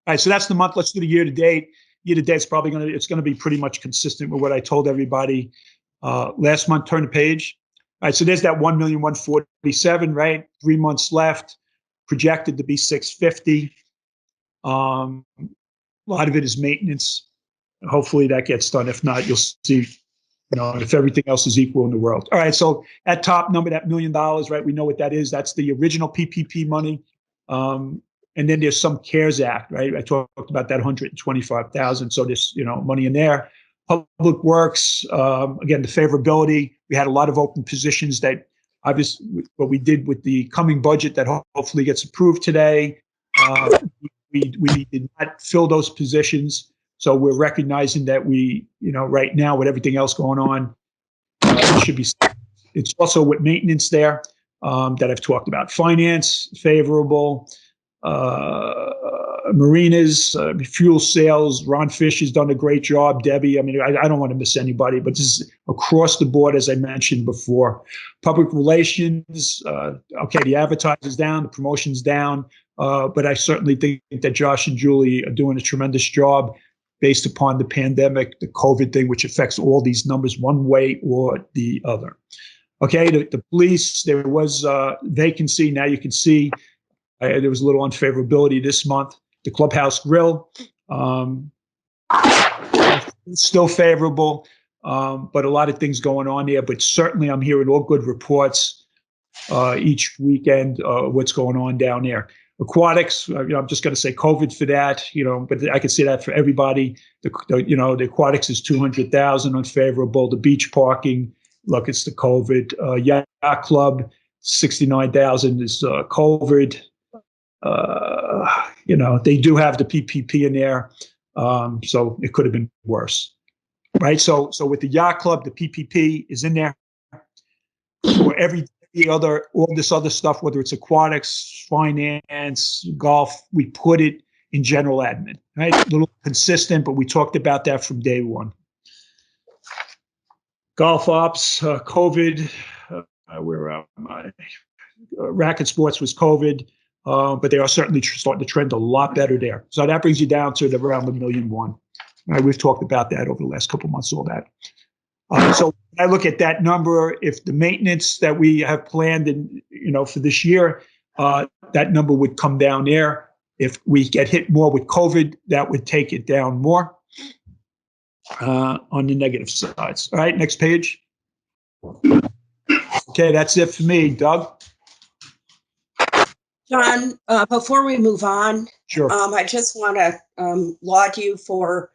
right. So that's the month. Let's do the year to date. Year to date is probably going to be pretty much consistent with what I told everybody last month. Turn the page. All right. So there's that 1,147,000, right? 3 months left, projected to be 650. A lot of it is maintenance. Hopefully that gets done. If not, you'll see, if everything else is equal in the world. All right. So at top number, that $1 million, right? We know what that is. That's the original PPP money. And then there's some CARES Act, right? I talked about that 125,000. So there's, money in there. Public Works, again, the favorability. We had a lot of open positions that obviously what we did with the coming budget that hopefully gets approved today. We did not fill those positions. So we're recognizing that we, right now with everything else going on, it should be, it's also with maintenance there that I've talked about. Finance, favorable. Marinas, fuel sales. Ron Fish has done a great job. Debbie, I don't want to miss anybody, but this is across the board, as I mentioned before. Public relations, okay, the advertising's down, the promotion's down, but I certainly think that Josh and Julie are doing a tremendous job based upon the pandemic, the COVID thing, which affects all these numbers one way or the other. Okay, the police, there was vacancy. Now you can see there was a little unfavorability this month. The clubhouse grill, still favorable, but a lot of things going on there. But certainly I'm hearing all good reports each weekend, what's going on down there. Aquatics, I'm just going to say COVID for that, but I could say that for everybody. The aquatics is 200,000 unfavorable. The beach parking, look, it's the COVID. Yacht club, 69,000 is COVID. They do have the PPP in there, so it could have been worse, right? So with the yacht club, the PPP is in there. For all this other stuff, whether it's aquatics, finance, golf, we put it in general admin, right? A little consistent, but we talked about that from day one. Golf ops, COVID, where am I? Racket sports was COVID. But they are certainly starting to trend a lot better there. So that brings you down to around $1.1 million. Right, we've talked about that over the last couple of months, all that. So when I look at that number, if the maintenance that we have planned and, for this year, that number would come down there. If we get hit more with COVID, that would take it down more on the negative sides. All right, next page. Okay, that's it for me. Doug? John, before we move on, Sure. I just want to laud you for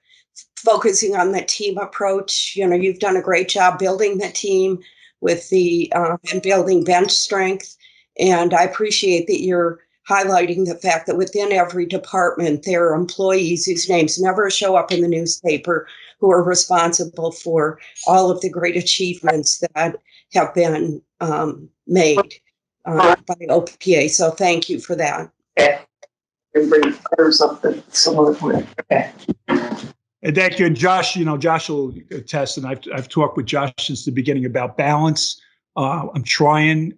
focusing on the team approach. You've done a great job building the team with and building bench strength. And I appreciate that you're highlighting the fact that within every department, there are employees whose names never show up in the newspaper who are responsible for all of the great achievements that have been made by OPA. So thank you for that. Everybody clears up the similar point. Okay. And thank you. And Josh, Josh will attest, and I've talked with Josh since the beginning about balance. I'm trying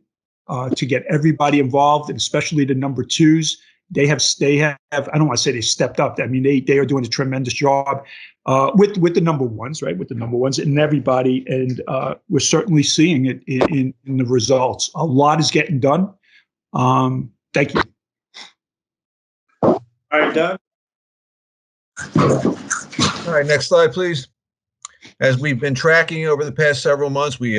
to get everybody involved, and especially the number twos. They have, I don't want to say they stepped up. I mean, they are doing a tremendous job with the number ones, right? With the number ones and everybody. And we're certainly seeing it in the results. A lot is getting done. Thank you. All right, Doug. All right, next slide, please. As we've been tracking over the past several months, we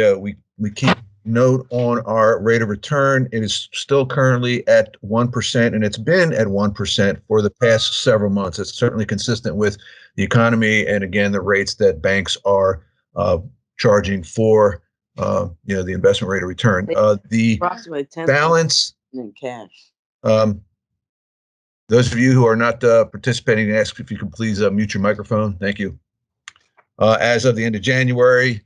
keep note on our rate of return. It is still currently at 1%, and it's been at 1% for the past several months. It's certainly consistent with the economy and, again, the rates that banks are charging for the investment rate of return. The balance in cash. Those of you who are not participating, ask if you could please mute your microphone. Thank you. As of the end of January,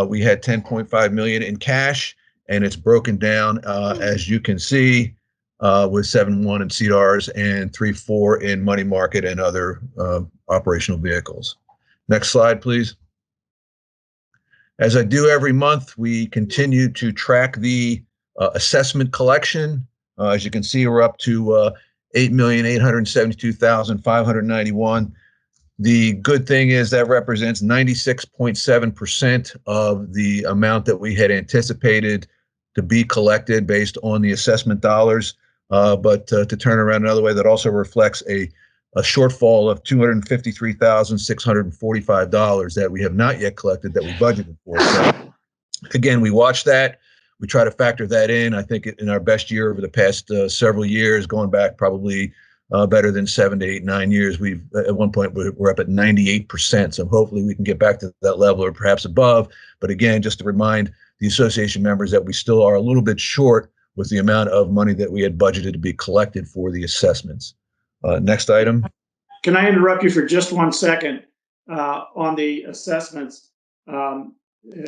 we had $10.5 million in cash, and it's broken down, as you can see, with 7.1 in CDRs and 3.4 in money market and other operational vehicles. Next slide, please. As I do every month, we continue to track the assessment collection. As you can see, we're up to $8,872,591. The good thing is that represents 96.7% of the amount that we had anticipated to be collected based on the assessment dollars. But to turn around another way, that also reflects a shortfall of $253,645 that we have not yet collected that we budgeted for. So again, we watch that. We try to factor that in. I think in our best year over the past several years, going back probably better than 7 to 8, 9 years, we've at one point we're up at 98%. So hopefully we can get back to that level or perhaps above. But again, just to remind the association members that we still are a little bit short with the amount of money that we had budgeted to be collected for the assessments. Next item. Can I interrupt you for just 1 second on the assessments?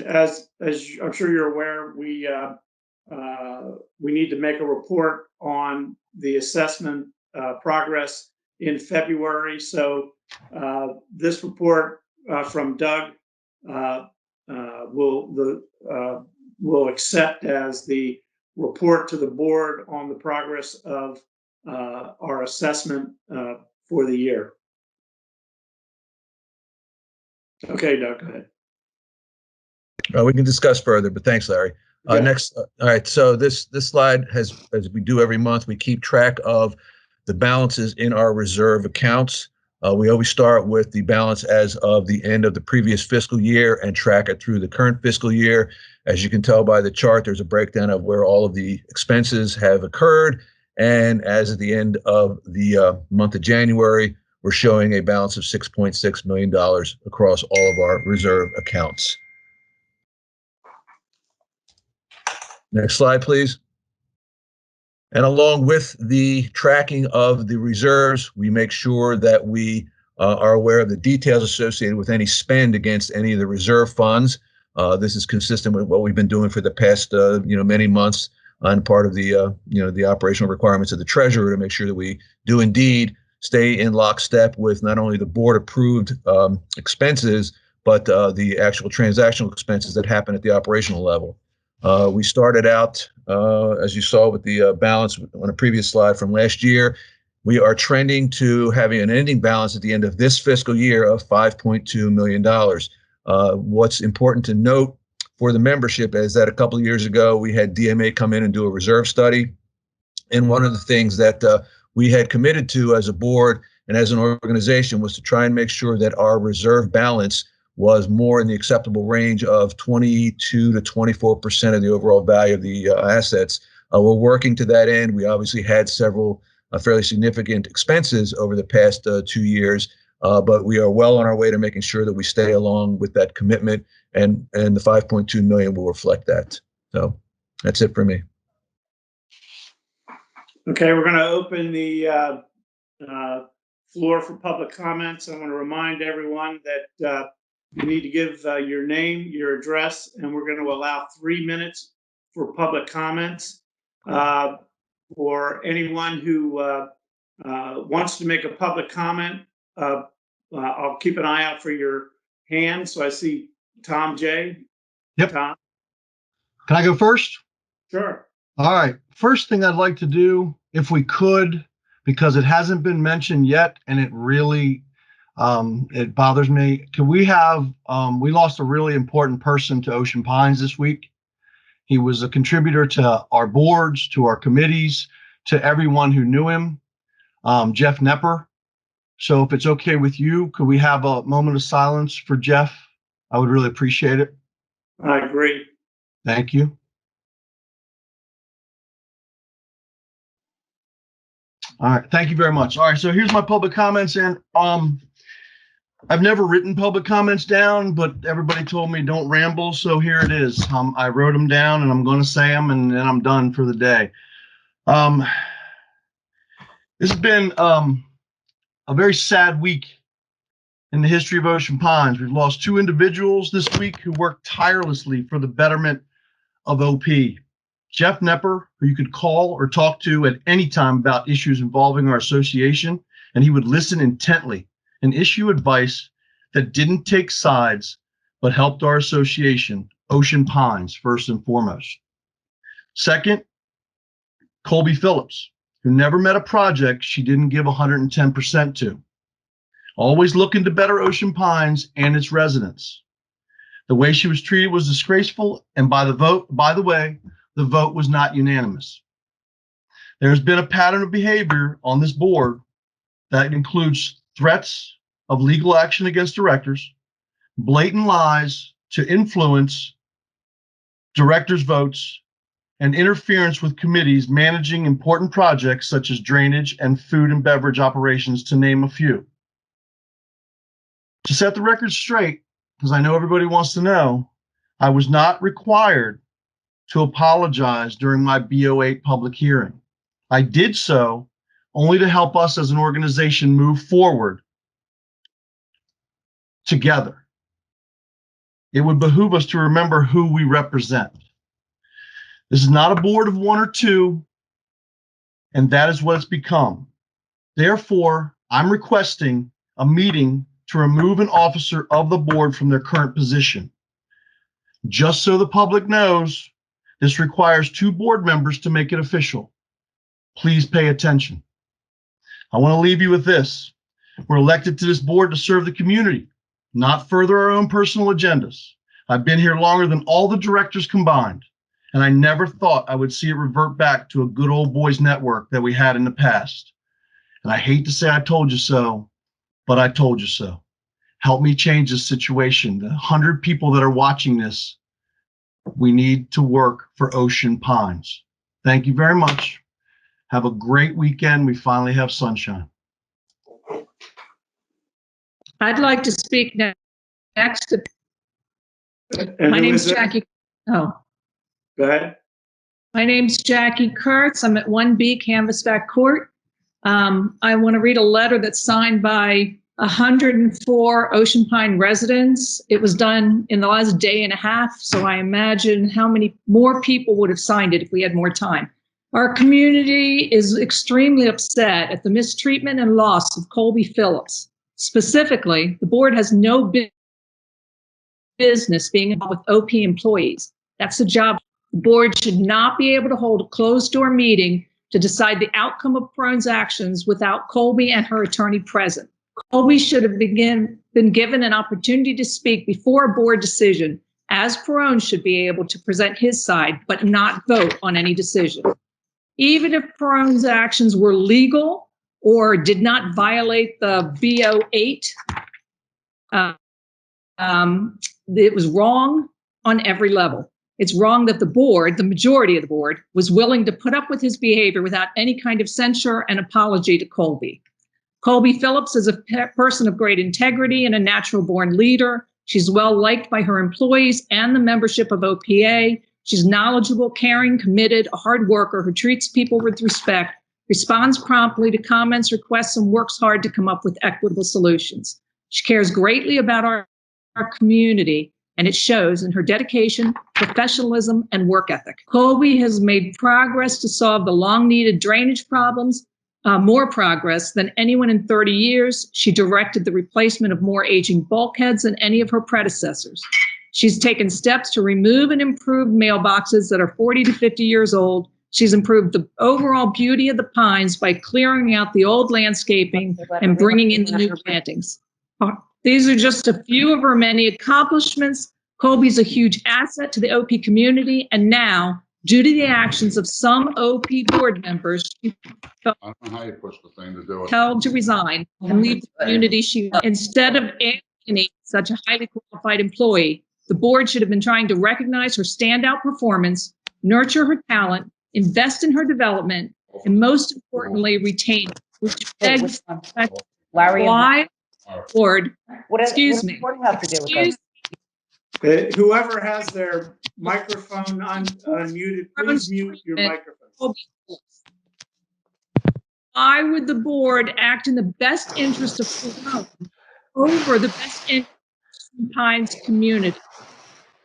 As I'm sure you're aware, we need to make a report on the assessment progress in February. So this report from Doug will accept as the report to the board on the progress of our assessment for the year. Okay, Doug, go ahead. We can discuss further, but thanks, Larry. Yeah. Next, all right. So this slide has, as we do every month, we keep track of the balances in our reserve accounts. We always start with the balance as of the end of the previous fiscal year and track it through the current fiscal year. As you can tell by the chart, there's a breakdown of where all of the expenses have occurred. And as at the end of the month of January, we're showing a balance of $6.6 million across all of our reserve accounts. Next slide, please. And along with the tracking of the reserves, we make sure that we are aware of the details associated with any spend against any of the reserve funds. This is consistent with what we've been doing for the past, many months on part of the, the operational requirements of the treasurer to make sure that we do indeed stay in lockstep with not only the board approved expenses, but the actual transactional expenses that happen at the operational level. We started out, as you saw with the balance on a previous slide from last year. We are trending to having an ending balance at the end of this fiscal year of $5.2 million. What's important to note for the membership is that a couple of years ago, we had DMA come in and do a reserve study. And one of the things that we had committed to as a board and as an organization was to try and make sure that our reserve balance was more in the acceptable range of 22 to 24% of the overall value of the assets. We're working to that end. We obviously had several fairly significant expenses over the past 2 years, but we are well on our way to making sure that we stay along with that commitment, and the 5.2 million will reflect that. So that's it for me. Okay, we're going to open the floor for public comments. I want to remind everyone that you need to give your name, your address, and we're going to allow 3 minutes for public comments. For anyone who wants to make a public comment, I'll keep an eye out for your hand. So I see Tom J. Yep. Tom. Can I go first? Sure. All right. First thing I'd like to do, if we could, because it hasn't been mentioned yet, and it really it bothers me. Can we have, we lost a really important person to Ocean Pines this week. He was a contributor to our boards, to our committees, to everyone who knew him, Jeff Nepper. So if it's okay with you, could we have a moment of silence for Jeff? I would really appreciate it. I agree. Thank you. All right, thank you very much. All right, so here's my public comments, and I've never written public comments down, but everybody told me don't ramble, so here it is. I wrote them down, and I'm going to say them, and then I'm done for the day. This has been a very sad week in the history of Ocean Pines. We've lost 2 individuals this week who worked tirelessly for the betterment of OP. Jeff Nepper, who you could call or talk to at any time about issues involving our association, and he would listen intently and issue advice that didn't take sides, but helped our association, Ocean Pines, first and foremost. Second, Colby Phillips, who never met a project she didn't give 110% to, always looking to better Ocean Pines and its residents. The way she was treated was disgraceful, and by the way, the vote was not unanimous. There's been a pattern of behavior on this board that includes threats of legal action against directors, blatant lies to influence directors' votes, and interference with committees managing important projects such as drainage and food and beverage operations, to name a few. To set the record straight, because I know everybody wants to know, I was not required to apologize during my BO8 public hearing. I did so only to help us as an organization move forward together. It would behoove us to remember who we represent. This is not a board of 1 or 2, and that is what it's become. Therefore, I'm requesting a meeting to remove an officer of the board from their current position. Just so the public knows, this requires 2 board members to make it official. Please pay attention. I want to leave you with this. We're elected to this board to serve the community, not further our own personal agendas. I've been here longer than all the directors combined, and I never thought I would see it revert back to a good old boys network that we had in the past. And I hate to say I told you so, but I told you so. Help me change this situation. The 100 people that are watching this, we need to work for Ocean Pines. Thank you very much. Have a great weekend. We finally have sunshine. I'd like to speak next. And My who name's is it? Jackie. Oh, Go ahead. my name's Jackie Kurtz. I'm at 1B Canvasback Court. I want to read a letter that's signed by 104 Ocean Pine residents. It was done in the last day and a half, so I imagine how many more people would have signed it if we had more time. Our community is extremely upset at the mistreatment and loss of Colby Phillips. Specifically, the board has no business being involved with OP employees. That's the job. The board should not be able to hold a closed-door meeting to decide the outcome of Perrone's actions without Colby and her attorney present. Colby should have been given an opportunity to speak before a board decision, as Perrone should be able to present his side, but not vote on any decision. Even if Perrone's actions were legal or did not violate the BO8, it was wrong on every level. It's wrong that the board, the majority of the board, was willing to put up with his behavior without any kind of censure and apology to Colby. Colby Phillips is a person of great integrity and a natural-born leader. She's well-liked by her employees and the membership of OPA. She's knowledgeable, caring, committed, a hard worker who treats people with respect, responds promptly to comments, requests, and works hard to come up with equitable solutions. She cares greatly about our community, and it shows in her dedication, professionalism, and work ethic. Colby has made progress to solve the long-needed drainage problems, more progress than anyone in 30 years. She directed the replacement of more aging bulkheads than any of her predecessors. She's taken steps to remove and improve mailboxes that are 40 to 50 years old. She's improved the overall beauty of the pines by clearing out the old landscaping and bringing in the new plantings. These are just a few of her many accomplishments. Colby's a huge asset to the OP community, and now, due to the actions of some OP board members, she felt I don't know how you push the thing to do it. compelled to resign and leave the community. Instead of alienating such a highly qualified employee, the board should have been trying to recognize her standout performance, nurture her talent, invest in her development, and most importantly, retain her, which begs Larry, why board, what excuse me. What do you have to do with that? Whoever has their microphone unmuted, please mute your microphone. Why would the board act in the best interest of Perrone over the best interest of Pines community?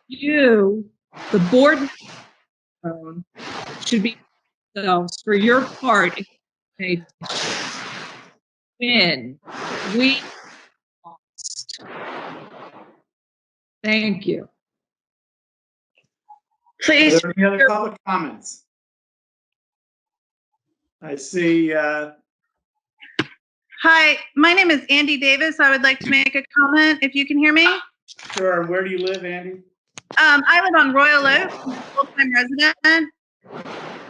You, the board, should be themselves for your part in when we lost. Thank you. Are there any other public comments? I see. Hi, my name is Andy Davis. I would like to make a comment if you can hear me. Sure. Where do you live, Andy? I live on Royal Oak, I'm a full-time resident.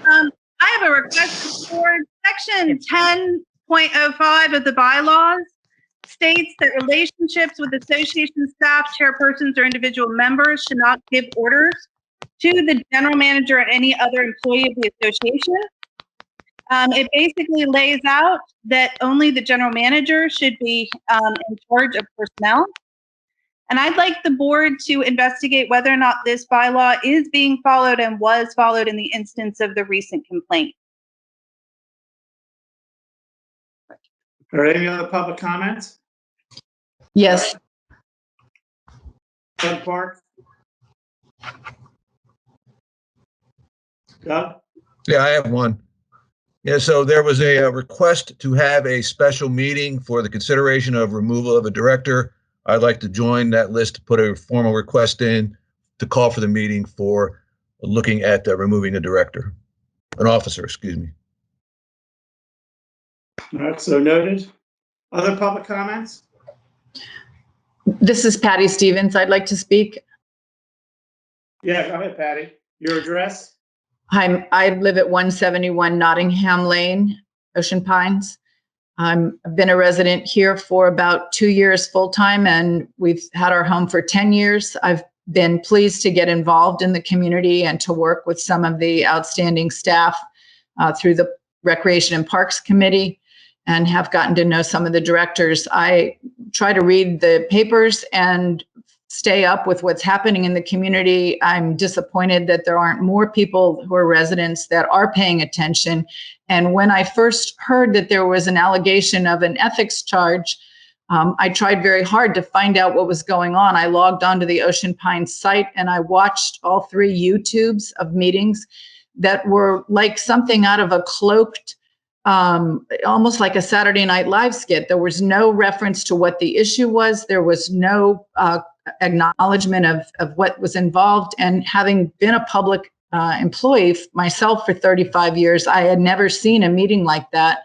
I have a request for Section 10.05 of the bylaws states that relationships with association staff, chairpersons, or individual members should not give orders to the general manager or any other employee of the association. It basically lays out that only the general manager should be in charge of personnel. And I'd like the board to investigate whether or not this bylaw is being followed and was followed in the instance of the recent complaint. Are there any other public comments? Yes. Doug Park? Doug? Yeah, I have one. Yeah, so there was a request to have a special meeting for the consideration of removal of a director. I'd like to join that list to put a formal request in to call for the meeting for looking at removing a director, an officer, excuse me. All right, so noted. Other public comments? This is Patty Stevens. I'd like to speak. Yeah, go ahead, Patty. Your address? I live at 171 Nottingham Lane, Ocean Pines. I've been a resident here for about 2 years full-time, and we've had our home for 10 years. I've been pleased to get involved in the community and to work with some of the outstanding staff through the Recreation and Parks Committee, and have gotten to know some of the directors. I try to read the papers and stay up with what's happening in the community. I'm disappointed that there aren't more people who are residents that are paying attention. And when I first heard that there was an allegation of an ethics charge, I tried very hard to find out what was going on. I logged onto the Ocean Pines site and I watched all 3 YouTubes of meetings that were like something out of a cloaked, almost like a Saturday Night Live skit. There was no reference to what the issue was. There was no acknowledgement of what was involved. And having been a public employee myself for 35 years, I had never seen a meeting like that.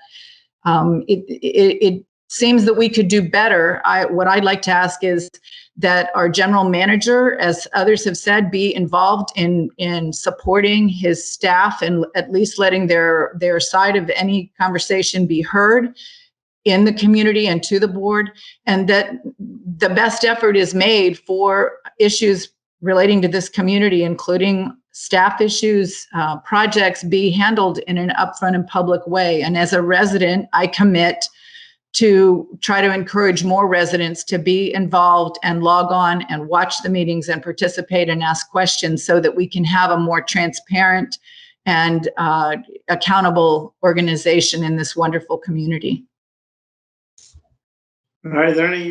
It seems that we could do better. What I'd like to ask is that our general manager, as others have said, be involved in supporting his staff and at least letting their side of any conversation be heard in the community and to the board, and that the best effort is made for issues relating to this community, including staff issues, projects, be handled in an upfront and public way. And as a resident, I commit to try to encourage more residents to be involved and log on and watch the meetings and participate and ask questions so that we can have a more transparent and accountable organization in this wonderful community. All right, are there any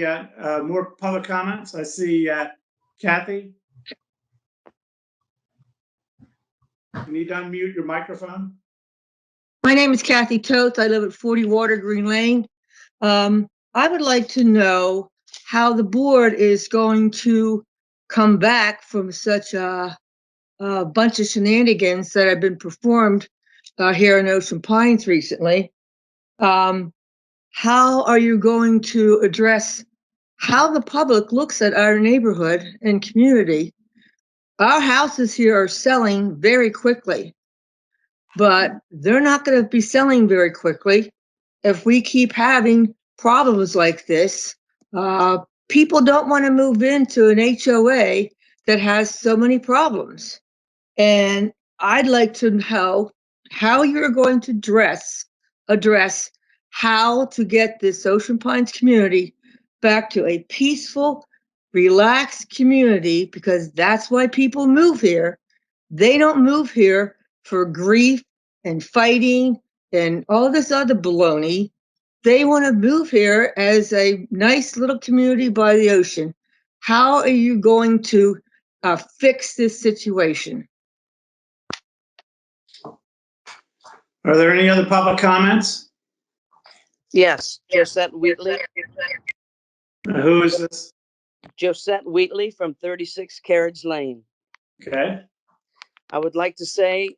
more public comments? I see Kathy. You need to unmute your microphone. My name is Kathy Toth. I live at 40 Water Green Lane. I would like to know how the board is going to come back from such a bunch of shenanigans that have been performed here in Ocean Pines recently. How are you going to address how the public looks at our neighborhood and community? Our houses here are selling very quickly, but they're not going to be selling very quickly if we keep having problems like this. People don't want to move into an HOA that has so many problems. And I'd like to know how you're going to address how to get this Ocean Pines community back to a peaceful, relaxed community, because that's why people move here. They don't move here for grief and fighting and all this other baloney. They want to move here as a nice little community by the ocean. How are you going to fix this situation? Are there any other public comments? Yes, Josette Wheatley. Who is this? Josette Wheatley from 36 Carriage Lane. Okay. I would like to say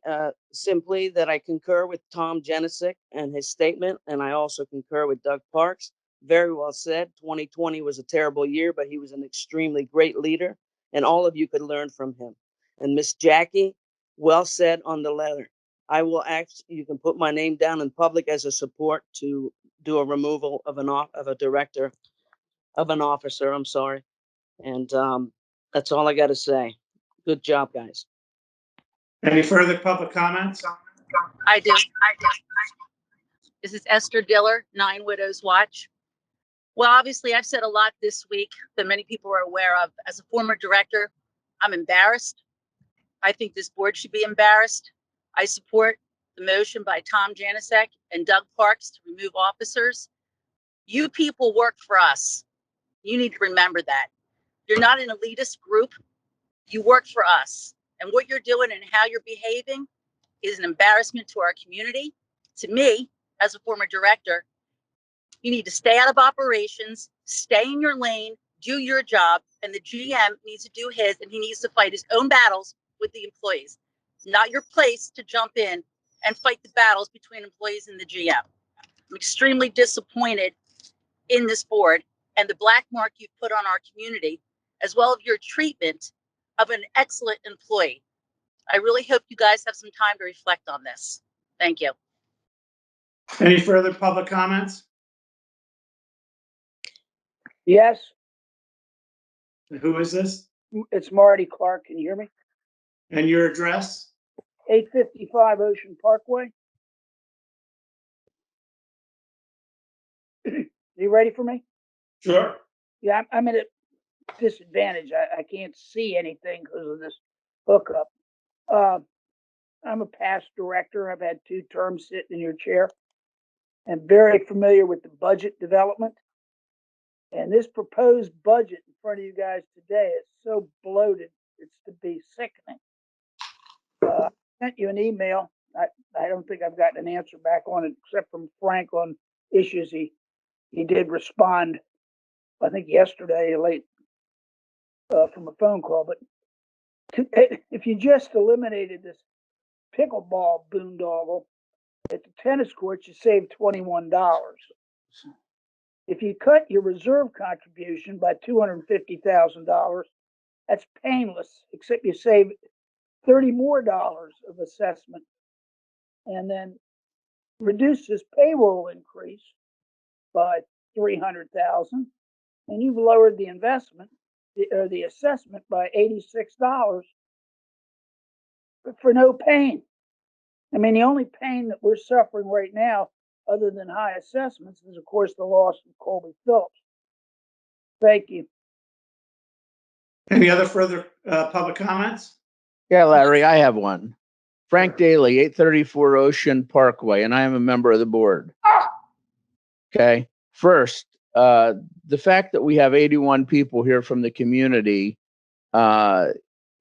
simply that I concur with Tom Jenisic and his statement, and I also concur with Doug Parks. Very well said. 2020 was a terrible year, but he was an extremely great leader, and all of you could learn from him. And Miss Jackie, well said on the letter. I will ask, you can put my name down in public as a support to do a removal of a director, of an officer, I'm sorry. And that's all I got to say. Good job, guys. Any further public comments? I do. This is Esther Diller, 9 Widows Watch. Well, obviously, I've said a lot this week that many people are aware of. As a former director, I'm embarrassed. I think this board should be embarrassed. I support the motion by Tom Janasek and Doug Parks to remove officers. You people work for us. You need to remember that. You're not an elitist group. You work for us. And what you're doing and how you're behaving is an embarrassment to our community. To me, as a former director, you need to stay out of operations, stay in your lane, do your job, and the GM needs to do his, and he needs to fight his own battles with the employees. It's not your place to jump in and fight the battles between employees and the GM. I'm extremely disappointed in this board and the black mark you've put on our community, as well as your treatment of an excellent employee. I really hope you guys have some time to reflect on this. Thank you. Any further public comments? Yes, Who is this? it's Marty Clark. Can you hear me? And your address? 855 Ocean Parkway. You ready for me? Sure. Yeah, I'm at a disadvantage. I can't see anything because of this hookup. I'm a past director. I've had 2 terms sitting in your chair. I'm very familiar with the budget development. And this proposed budget in front of you guys today is so bloated, it's to be sickening. I sent you an email. I don't think I've gotten an answer back on it, except from Frank on issues he did respond, I think yesterday late from a phone call. But if you just eliminated this pickleball boondoggle at the tennis court, you saved $21. If you cut your reserve contribution by $250,000, that's painless, except you save $30 more of assessment, and then reduce this payroll increase by $300,000, and you've lowered the investment or the assessment by $86 for no pain. I mean, the only pain that we're suffering right now, other than high assessments, is of course the loss of Colby Phillips. Thank you. Any other further public comments? Yeah, Larry, I have one. Frank Daly, 834 Ocean Parkway, and I am a member of the board. Okay. First, the fact that we have 81 people here from the community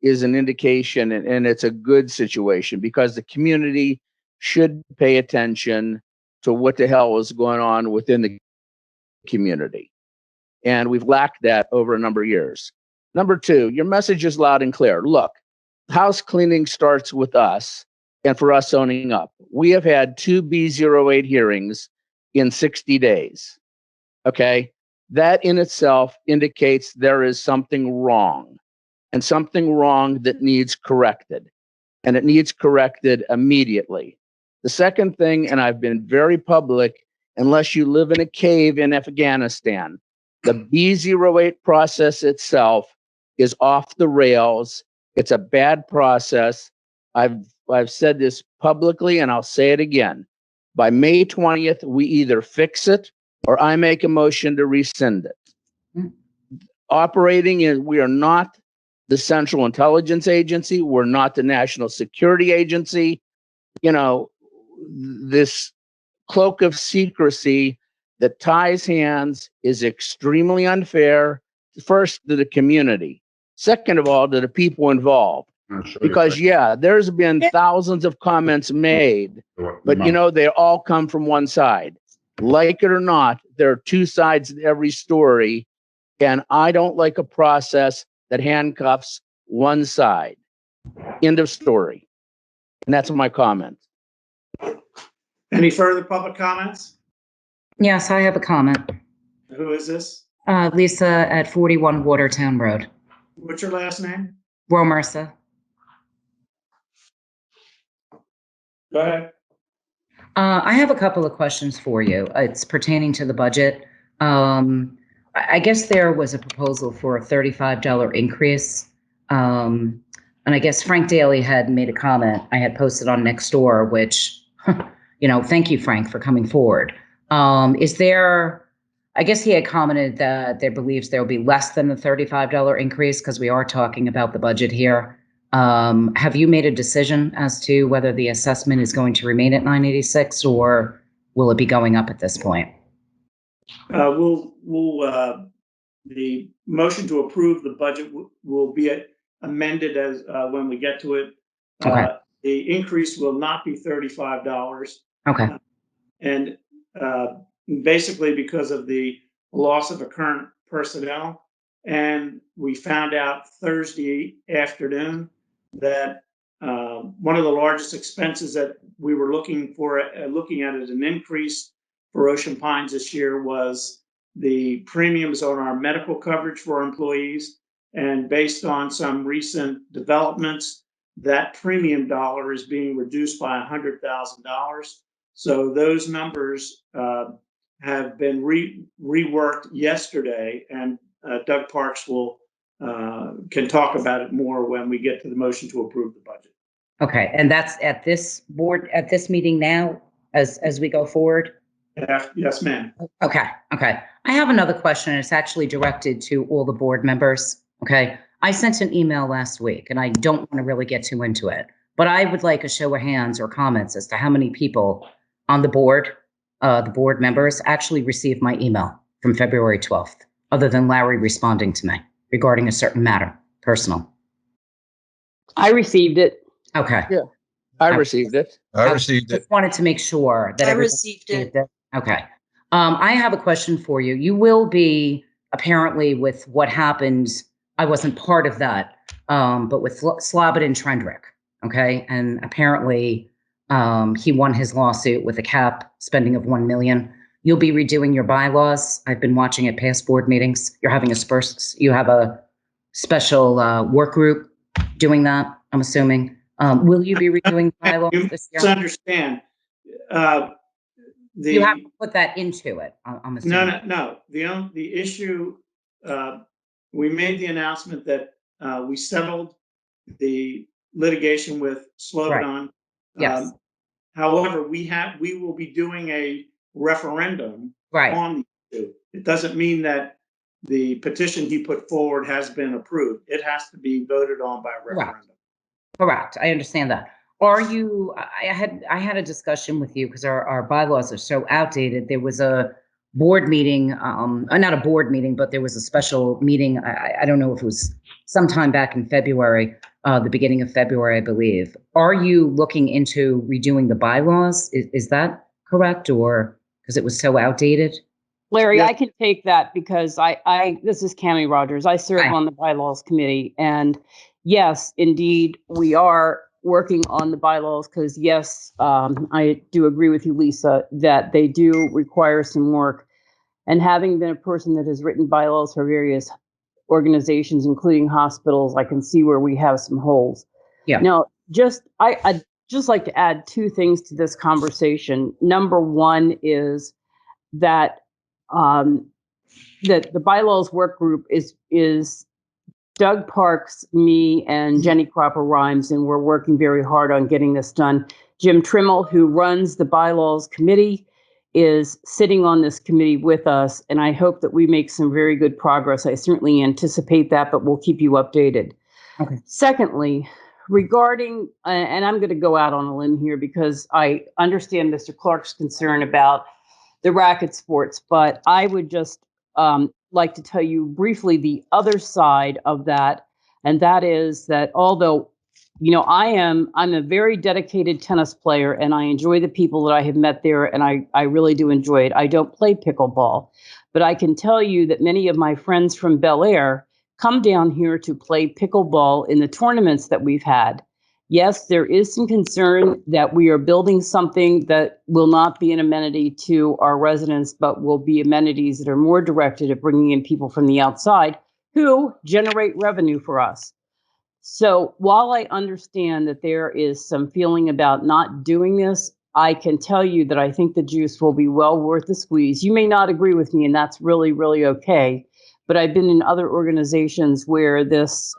is an indication, and it's a good situation because the community should pay attention to what the hell is going on within the community. And we've lacked that over a number of years. Number two, your message is loud and clear. Look, house cleaning starts with us and for us owning up. We have had 2 B08 hearings in 60 days. Okay. That in itself indicates there is something wrong, and something wrong that needs corrected, and it needs corrected immediately. The second thing, and I've been very public, unless you live in a cave in Afghanistan, the B08 process itself is off the rails. It's a bad process. I've said this publicly, and I'll say it again. By May 20th, we either fix it or I make a motion to rescind it. Operating in, we are not the Central Intelligence Agency. We're not the National Security Agency. You know, this cloak of secrecy that ties hands is extremely unfair, first to the community, second of all to the people involved. Because yeah, there's been thousands of comments made, but you know, they all come from one side. Like it or not, there are two sides to every story, and I don't like a process that handcuffs one side. End of story. And that's my comment. Any further public comments? Yes, I have a comment. Who is this? Lisa at 41 Watertown Road. What's your last name? Romersa. Go ahead. I have a couple of questions for you. It's pertaining to the budget. I guess there was a proposal for a $35 increase. And I guess Frank Daly had made a comment I had posted on Nextdoor, which, you know, thank you, Frank, for coming forward. Is there, I guess he had commented that there believes there will be less than the $35 increase because we are talking about the budget here. Have you made a decision as to whether the assessment is going to remain at 986 or will it be going up at this point? The motion to approve the budget will be amended as when we get to it. Okay. The increase will not be $35. Okay. And basically because of the loss of a current personnel. And we found out Thursday afternoon that one of the largest expenses that we were looking at as an increase for Ocean Pines this year was the premiums on our medical coverage for our employees. And based on some recent developments, that premium dollar is being reduced by $100,000. So those numbers have been reworked yesterday, and Doug Parks can talk about it more when we get to the motion to approve the budget. Okay, and that's at this board, at this meeting now, as we go forward? Yes, ma'am. Okay. I have another question, and it's actually directed to all the board members. Okay. I sent an email last week, and I don't want to really get too into it, but I would like a show of hands or comments as to how many people on the board members actually received my email from February 12th, other than Larry responding to me regarding a certain matter, personal. I received it. Okay. Yeah, I received it. I received it. Just wanted to make sure that I everybody received it. Okay. I have a question for you. You will be apparently with what happened. I wasn't part of that, but with Slobod and Trendrick. Okay. And apparently he won his lawsuit with a cap spending of $1 million. you'll be redoing your bylaws. I've been watching at past board meetings. You have a special work group doing that, I'm assuming. Will you be redoing bylaws You this year? misunderstand. You have to put that into it, I'm assuming. No. The issue, we made the announcement that we settled the litigation with Slobodan. Yes. However, we will be doing a referendum on the issue. It doesn't mean that the petition he put forward has been approved. It has to be voted on by referendum. Correct. I understand that. Are you, I had a discussion with you because our bylaws are so outdated. There was a board meeting, not a board meeting, but there was a special meeting. I don't know if it was sometime back in February, the beginning of February, I believe. Are you looking into redoing the bylaws? Is that correct, or because it was so outdated? Larry, I can take that because this is Cammie Rogers. I serve on the bylaws committee, and yes, indeed, we are working on the bylaws because yes, I do agree with you, Lisa, that they do require some work. And having been a person that has written bylaws for various organizations, including hospitals, I can see where we have some holes. Yeah. Now, I'd just like to add two things to this conversation. Number one is that that the bylaws work group is Doug Parks, me, and Jenny Cropper Rhymes, and we're working very hard on getting this done. Jim Trimmel, who runs the bylaws committee, is sitting on this committee with us, and I hope that we make some very good progress. I certainly anticipate that, but we'll keep you updated. Okay. Secondly, regarding, and I'm going to go out on a limb here because I understand Mr. Clark's concern about the racket sports, but I would just like to tell you briefly the other side of that, and that is that although, you know, I'm a very dedicated tennis player, and I enjoy the people that I have met there, and I really do enjoy it. I don't play pickleball, but I can tell you that many of my friends from Bel Air come down here to play pickleball in the tournaments that we've had. Yes, there is some concern that we are building something that will not be an amenity to our residents, but will be amenities that are more directed at bringing in people from the outside who generate revenue for us. So while I understand that there is some feeling about not doing this, I can tell you that I think the juice will be well worth the squeeze. You may not agree with me, and that's really, really okay. But I've been in other organizations where this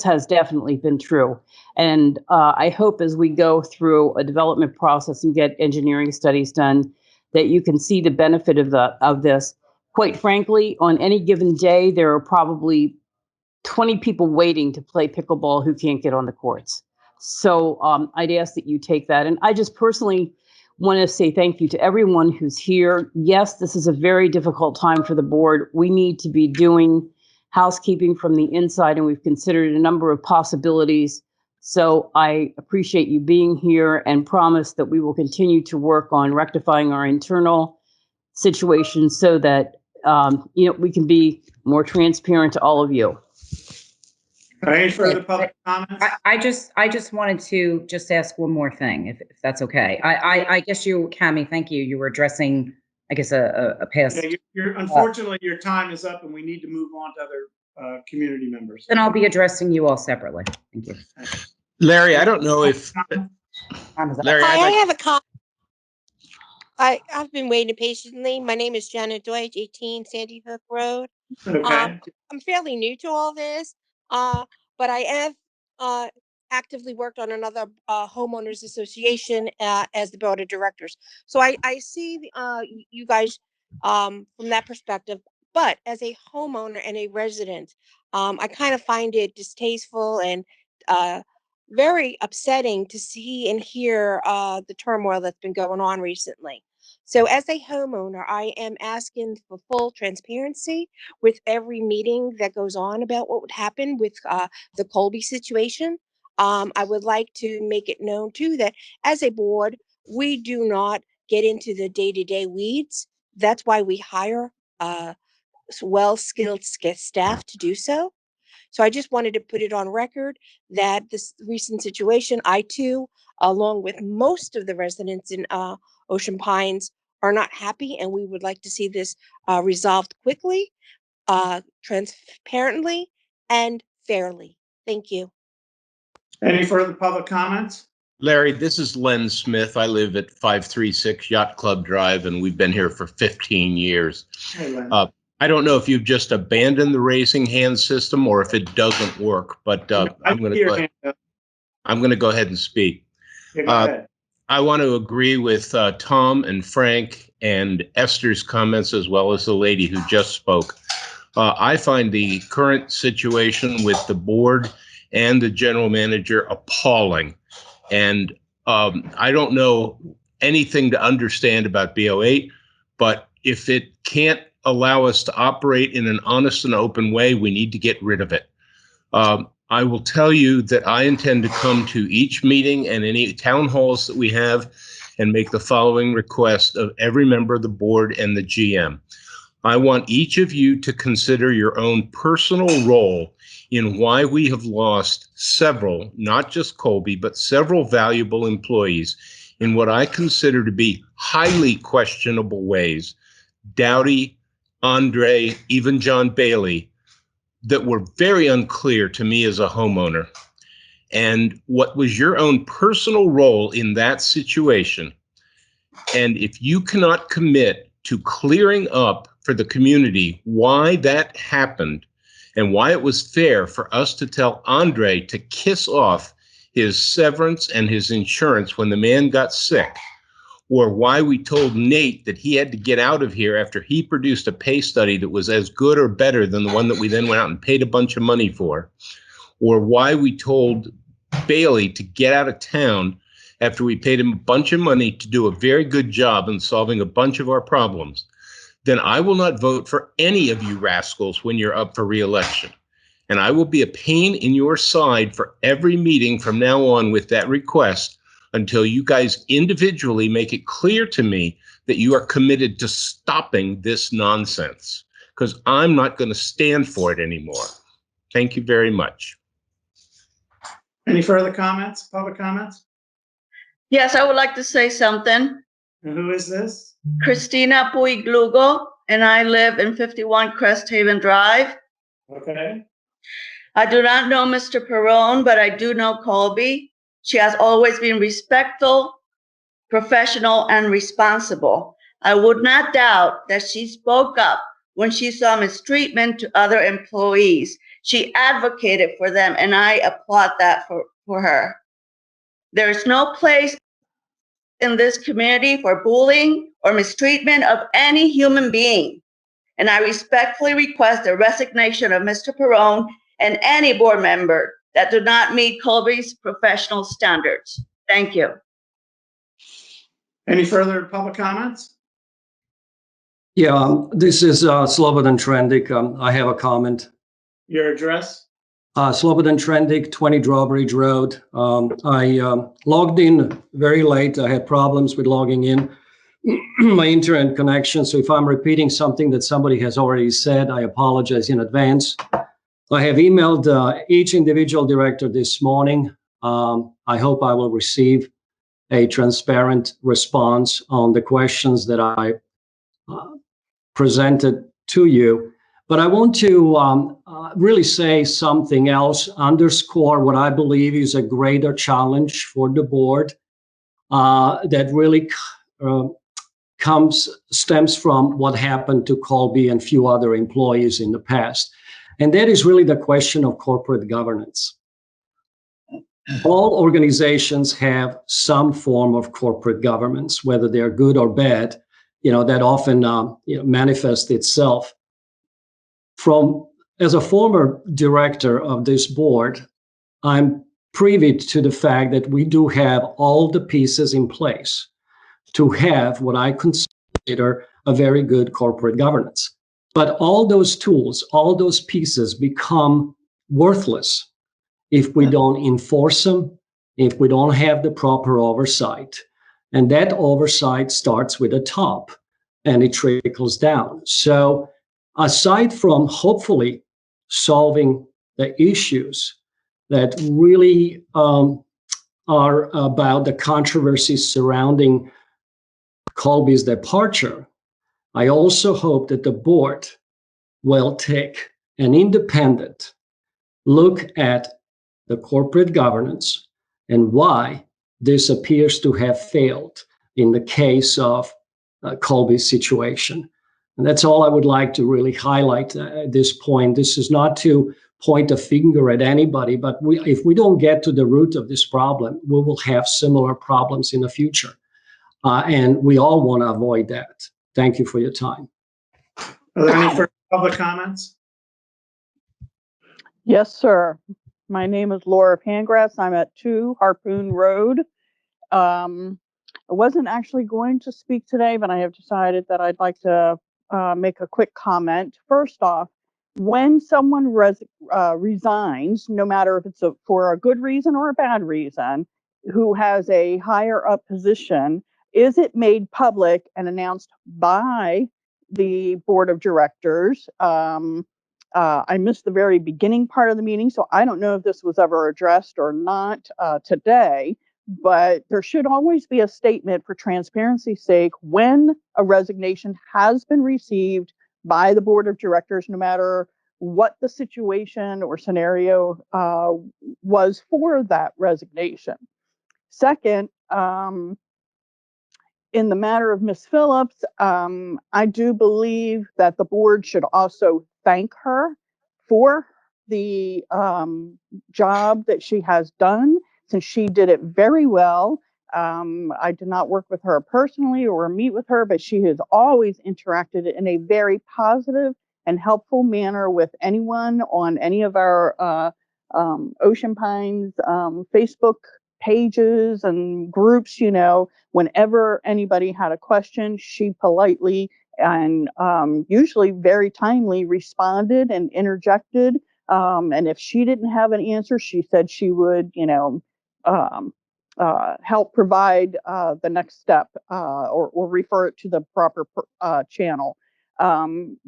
has definitely been true. And I hope as we go through a development process and get engineering studies done, that you can see the benefit of this. Quite frankly, on any given day, there are probably 20 people waiting to play pickleball who can't get on the courts. So I'd ask that you take that. And I just personally want to say thank you to everyone who's here. Yes, this is a very difficult time for the board. We need to be doing housekeeping from the inside, and we've considered a number of possibilities. So I appreciate you being here and promise that we will continue to work on rectifying our internal situation so that we can be more transparent to all of you. Any further public comments? I just wanted to just ask one more thing, if that's okay. I guess you, Cammie, thank you. You were addressing, I guess, a past. Yeah, unfortunately, your time is up, and we need to move on to other community members. Then I'll be addressing you all separately. Thank you. Larry, I don't know if Larry. Hi, I have a comment. I've been waiting patiently. My name is Janet Deutsch, 18 Sandy Hook Road. Okay. I'm fairly new to all this, but I have actively worked on another homeowners association as the board of directors. So I see you guys from that perspective. But as a homeowner and a resident, I kind of find it distasteful and very upsetting to see and hear the turmoil that's been going on recently. So as a homeowner, I am asking for full transparency with every meeting that goes on about what would happen with the Colby situation. I would like to make it known too that as a board, we do not get into the day-to-day weeds. That's why we hire well-skilled staff to do so. So I just wanted to put it on record that this recent situation, I too, along with most of the residents in Ocean Pines, are not happy, and we would like to see this resolved quickly, transparently, and fairly. Thank you. Any further public comments? Larry, this is Len Smith. I live at 536 Yacht Club Drive, and we've been here for 15 years. Hey, Len. I don't know if you've just abandoned the raising hand system or if it doesn't work, but I'm going to go ahead and speak. Yeah, go ahead. I want to agree with Tom and Frank and Esther's comments, as well as the lady who just spoke. I find the current situation with the board and the general manager appalling. And I don't know anything to understand about BO8, but if it can't allow us to operate in an honest and open way, we need to get rid of it. I will tell you that I intend to come to each meeting and any town halls that we have and make the following request of every member of the board and the GM. I want each of you to consider your own personal role in why we have lost several, not just Colby, but several valuable employees in what I consider to be highly questionable ways. Dowdy, Andre, even John Bailey, that were very unclear to me as a homeowner. And what was your own personal role in that situation? And if you cannot commit to clearing up for the community why that happened and why it was fair for us to tell Andre to kiss off his severance and his insurance when the man got sick, or why we told Nate that he had to get out of here after he produced a pay study that was as good or better than the one that we then went out and paid a bunch of money for, or why we told Bailey to get out of town after we paid him a bunch of money to do a very good job in solving a bunch of our problems, then I will not vote for any of you rascals when you're up for re-election. And I will be a pain in your side for every meeting from now on with that request until you guys individually make it clear to me that you are committed to stopping this nonsense, because I'm not going to stand for it anymore. Thank you very much. Any further comments, public comments? Yes, I would like to say something. And who is this? Christina Puiglugo, and I live in 51 Crest Haven Drive. Okay. I do not know Mr. Perrone, but I do know Colby. She has always been respectful, professional, and responsible. I would not doubt that she spoke up when she saw mistreatment to other employees. She advocated for them, and I applaud that for her. There is no place in this community for bullying or mistreatment of any human being. And I respectfully request the resignation of Mr. Perrone and any board member that do not meet Colby's professional standards. Thank you. Any further public comments? Yeah, this is Slobodan Trendik. I have a comment. Your address? Slobodan Trendik, 20 Drawbridge Road. I logged in very late. I had problems with logging in my internet connection. So if I'm repeating something that somebody has already said, I apologize in advance. I have emailed each individual director this morning. I hope I will receive a transparent response on the questions that I presented to you. But I want to really say something else, underscore what I believe is a greater challenge for the board that really stems from what happened to Colby and few other employees in the past. And that is really the question of corporate governance. All organizations have some form of corporate governance, whether they're good or bad, that often manifests itself. As a former director of this board, I'm privy to the fact that we do have all the pieces in place to have what I consider a very good corporate governance. But all those tools, all those pieces become worthless if we don't enforce them, if we don't have the proper oversight. And that oversight starts with the top and it trickles down. So aside from hopefully solving the issues that really are about the controversies surrounding Colby's departure, I also hope that the board will take an independent look at the corporate governance and why this appears to have failed in the case of Colby's situation. And that's all I would like to really highlight at this point. This is not to point a finger at anybody, but if we don't get to the root of this problem, we will have similar problems in the future. And we all want to avoid that. Thank you for your time. Are there any further public comments? Yes, sir. My name is Laura Pangrass. I'm at 2 Harpoon Road. I wasn't actually going to speak today, but I have decided that I'd like to make a quick comment. First off, when someone resigns, no matter if it's for a good reason or a bad reason, who has a higher up position, is it made public and announced by the board of directors? I missed the very beginning part of the meeting, so I don't know if this was ever addressed or not today, but there should always be a statement for transparency's sake when a resignation has been received by the board of directors, no matter what the situation or scenario was for that resignation. Second, in the matter of Ms. Phillips, I do believe that the board should also thank her for the job that she has done, since she did it very well. I did not work with her personally or meet with her, but she has always interacted in a very positive and helpful manner with anyone on any of our Ocean Pines Facebook pages and groups. You know, whenever anybody had a question, she politely and usually very timely responded and interjected. And if she didn't have an answer, she said she would, you know, help provide the next step or refer it to the proper channel.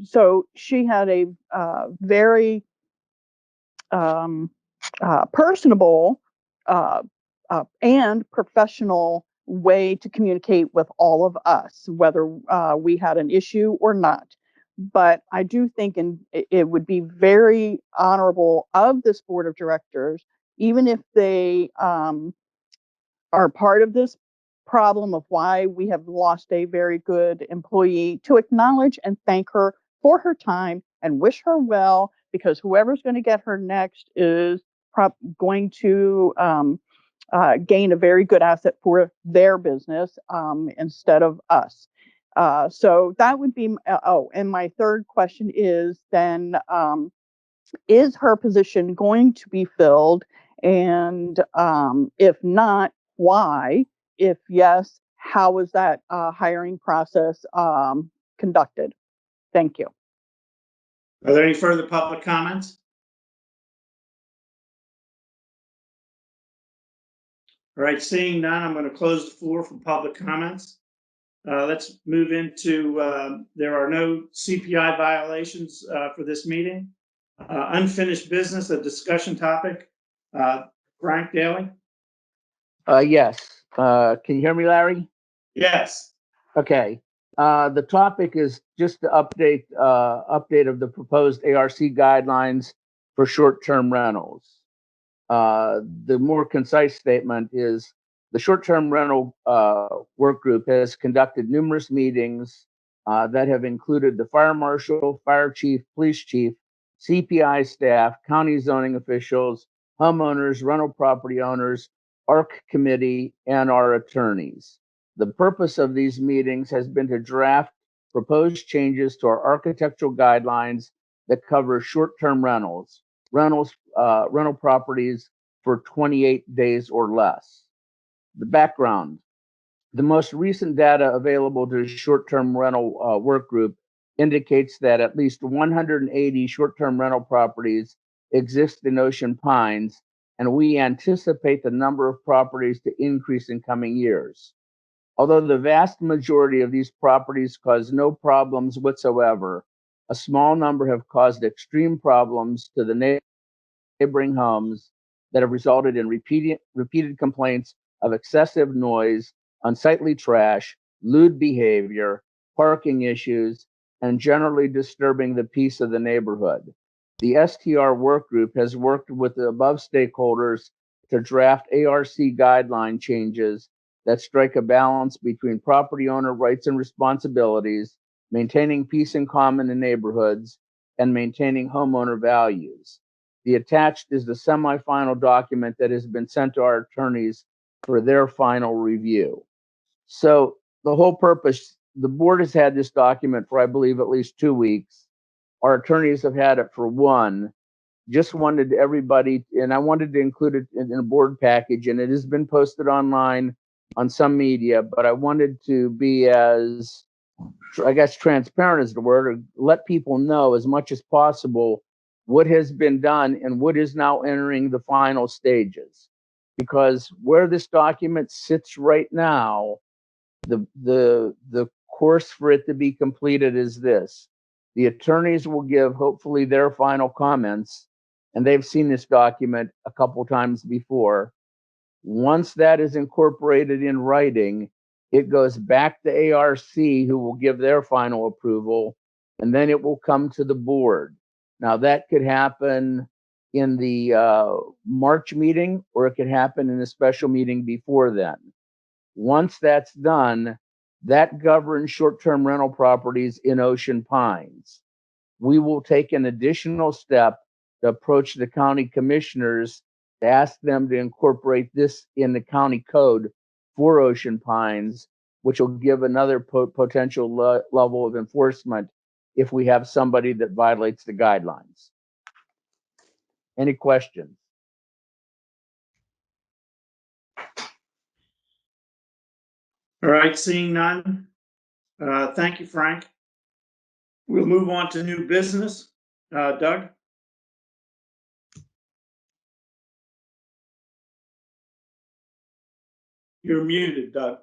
So she had a very personable and professional way to communicate with all of us, whether we had an issue or not. But I do think it would be very honorable of this board of directors, even if they are part of this problem of why we have lost a very good employee, to acknowledge and thank her for her time and wish her well, because whoever's going to get her next is going to gain a very good asset for their business instead of us. So that would be, and my third question is then, is her position going to be filled? And if not, why? If yes, how is that hiring process conducted? Thank you. Are there any further public comments? All right, seeing none, I'm going to close the floor for public comments. Let's move into, there are no CPI violations for this meeting. Unfinished business, a discussion topic. Frank, Daly? Yes. Can you hear me, Larry? Yes. Okay. The topic is just the update of the proposed ARC guidelines for short-term rentals. The more concise statement is the short-term rental work group has conducted numerous meetings that have included the fire marshal, fire chief, police chief, CPI staff, county zoning officials, homeowners, rental property owners, ARC committee, and our attorneys. The purpose of these meetings has been to draft proposed changes to our architectural guidelines that cover short-term rental properties for 28 days or less. The background: the most recent data available to the short-term rental work group indicates that at least 180 short-term rental properties exist in Ocean Pines, and we anticipate the number of properties to increase in coming years. Although the vast majority of these properties cause no problems whatsoever, a small number have caused extreme problems to the neighboring homes that have resulted in repeated complaints of excessive noise, unsightly trash, lewd behavior, parking issues, and generally disturbing the peace of the neighborhood. The STR work group has worked with the above stakeholders to draft ARC guideline changes that strike a balance between property owner rights and responsibilities, maintaining peace and calm in neighborhoods, and maintaining homeowner values. The attached is the semifinal document that has been sent to our attorneys for their final review. So the whole purpose, the board has had this document for, I believe, at least 2 weeks. Our attorneys have had it for 1. Just wanted everybody, and I wanted to include it in a board package, and it has been posted online on some media, but I wanted to be as, I guess, transparent is the word, or let people know as much as possible what has been done and what is now entering the final stages. Because where this document sits right now, the course for it to be completed is this. The attorneys will give hopefully their final comments, and they've seen this document a couple times before. Once that is incorporated in writing, it goes back to ARC, who will give their final approval, and then it will come to the board. Now, that could happen in the March meeting, or it could happen in a special meeting before then. Once that's done, that governs short-term rental properties in Ocean Pines. We will take an additional step to approach the county commissioners to ask them to incorporate this in the county code for Ocean Pines, which will give another potential level of enforcement if we have somebody that violates the guidelines. Any questions? All right, seeing none. Thank you, Frank. We'll move on to new business. Doug? You're muted, Doug.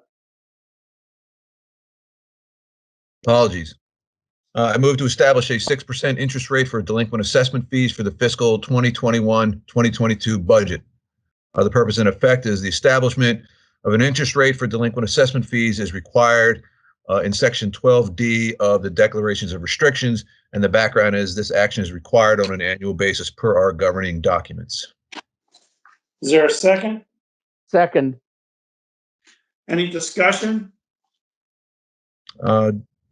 Apologies. I move to establish a 6% interest rate for delinquent assessment fees for the fiscal 2021-2022 budget. The purpose and effect is the establishment of an interest rate for delinquent assessment fees is required in Section 12D of the Declarations of Restrictions, and the background is this action is required on an annual basis per our governing documents. Is there a second? Second. Any discussion?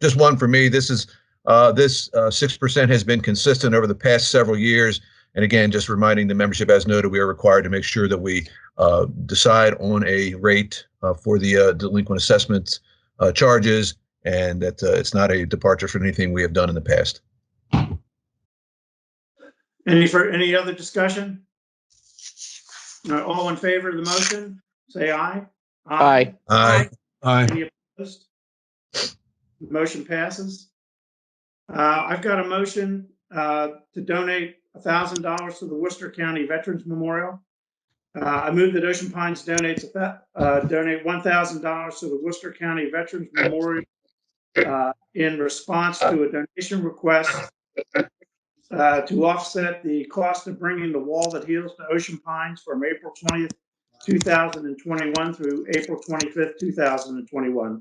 Just one for me. This 6% has been consistent over the past several years. And again, just reminding the membership, as noted, we are required to make sure that we decide on a rate for the delinquent assessment charges, and that it's not a departure from anything we have done in the past. Any other discussion? All in favor of the motion, say aye. Aye. Aye. Aye. Any opposed? The motion passes. I've got a motion to donate $1,000 to the Worcester County Veterans Memorial. I move that Ocean Pines donate $1,000 to the Worcester County Veterans Memorial in response to a donation request to offset the cost of bringing the wall that heals to Ocean Pines from April 20th, 2021 through April 25th, 2021.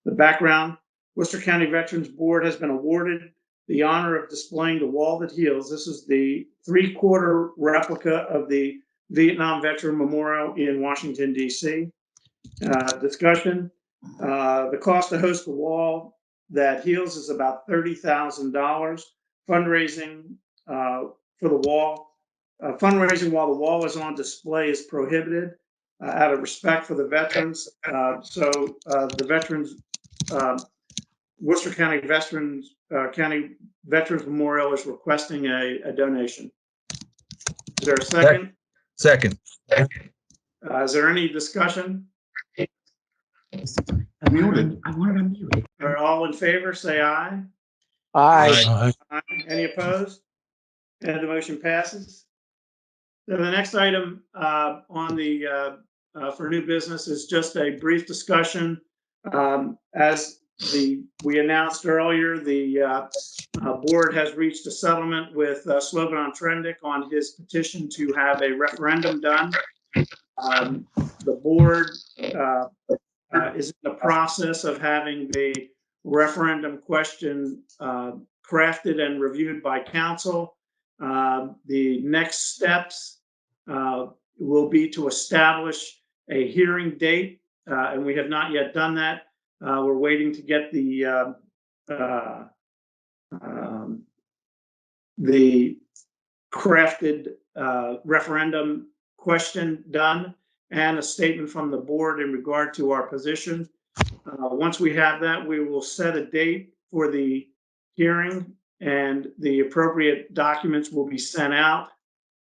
The background: Worcester County Veterans Board has been awarded the honor of displaying the wall that heals. This is the 3/4 replica of the Vietnam Veteran Memorial in Washington, D.C. Discussion: the cost to host the wall that heals is about $30,000. Fundraising for the wall, fundraising while the wall is on display is prohibited out of respect for the veterans. The veterans, Worcester County Veterans Memorial is requesting a donation. Is there a second? Second. Is there any discussion? I'm muted. I wanted to mute it. All in favor, say aye. Aye. Aye. Any opposed? And the motion passes. So the next item on the for new business is just a brief discussion. As we announced earlier, the board has reached a settlement with Slobodan Trendic on his petition to have a referendum done. The board is in the process of having the referendum question crafted and reviewed by council. The next steps will be to establish a hearing date, and we have not yet done that. We're waiting to get the crafted referendum question done and a statement from the board in regard to our position. Once we have that, we will set a date for the hearing, and the appropriate documents will be sent out,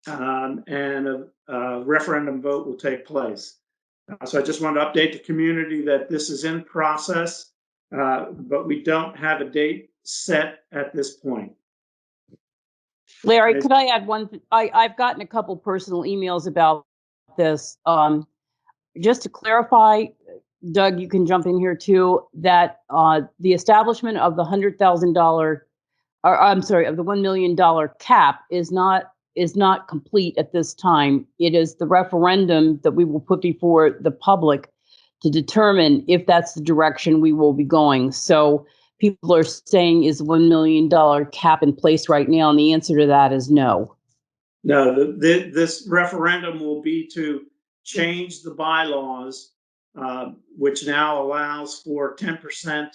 and a referendum vote will take place. So I just want to update the community that this is in process, but we don't have a date set at this point. Larry, could I add one? I've gotten a couple personal emails about this. Just to clarify, Doug, you can jump in here too, that the establishment of the $100,000, or I'm sorry, of the $1 million cap is not complete at this time. It is the referendum that we will put before the public to determine if that's the direction we will be going. So people are saying, is $1 million cap in place right now? And the answer to that is no. No, this referendum will be to change the bylaws, which now allows for 10%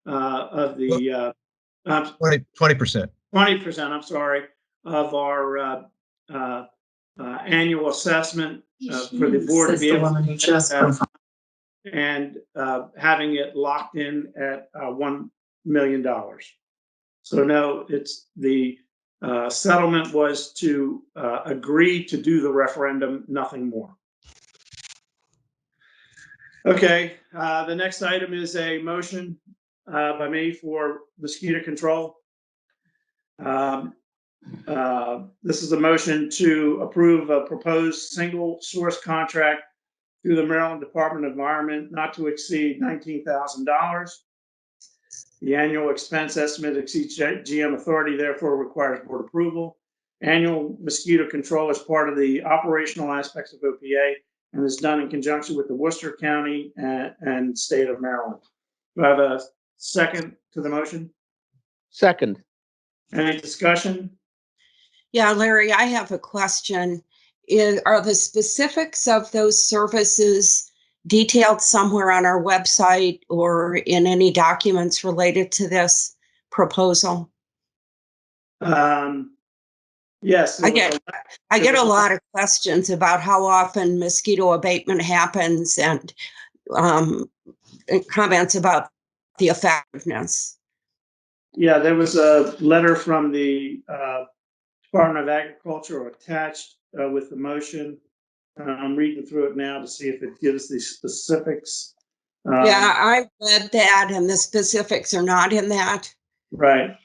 of the 20%. 20%, I'm sorry, of our annual assessment for the board to be able to and having it locked in at $1 million. So no, it's the settlement was to agree to do the referendum, nothing more. Okay, the next item is a motion by me for mosquito control. This is a motion to approve a proposed single source contract through the Maryland Department of Environment not to exceed $19,000. The annual expense estimate exceeds GM authority, therefore requires board approval. Annual mosquito control is part of the operational aspects of OPA and is done in conjunction with the Worcester County and state of Maryland. Do I have a second to the motion? Second. Any discussion? Yeah, Larry, I have a question. Are the specifics of those services detailed somewhere on our website or in any documents related to this proposal? Yes. I get a lot of questions about how often mosquito abatement happens and comments about the effectiveness. Yeah, there was a letter from the Department of Agriculture attached with the motion. I'm reading through it now to see if it gives the specifics. Yeah, I read that, and the specifics are not in that. Right.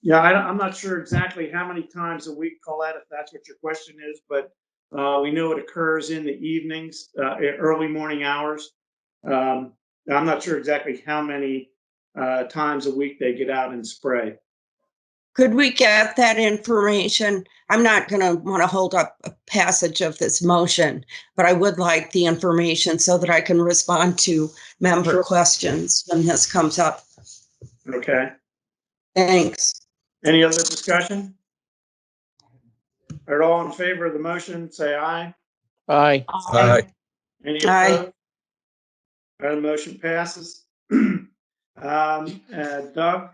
Yeah, I'm not sure exactly how many times a week, Colette, if that's what your question is, but we know it occurs in the evenings, early morning hours. I'm not sure exactly how many times a week they get out and spray. Could we get that information? I'm not going to want to hold up a passage of this motion, but I would like the information so that I can respond to member questions when this comes up. Okay. Thanks. Any other discussion? Are all in favor of the motion, say aye. Aye. Aye. Any opposed? The motion passes. Doug?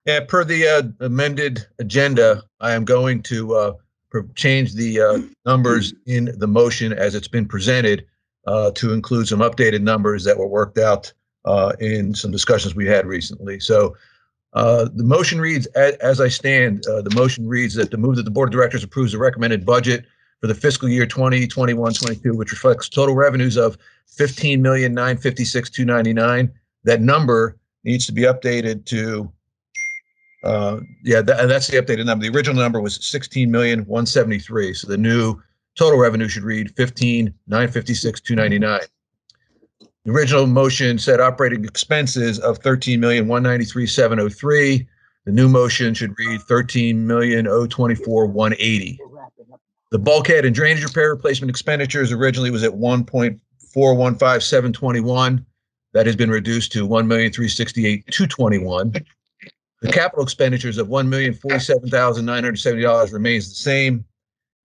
Yeah, per the amended agenda, I am going to change the numbers in the motion as it's been presented to include some updated numbers that were worked out in some discussions we had recently. So the motion reads, as I stand, the motion reads that the move that the board of directors approves the recommended budget for the fiscal year 2021-22, which reflects total revenues of $15,956,299. That number needs to be updated to that's the updated number. The original number was $16,173,000. So the new total revenue should read $15,956,299. The original motion said operating expenses of $13,193,703. The new motion should read $13,024,180. The bulkhead and drainage repair replacement expenditures originally was at 1.415721. That has been reduced to 1,368,221. The capital expenditures of $1,047,970 remains the same,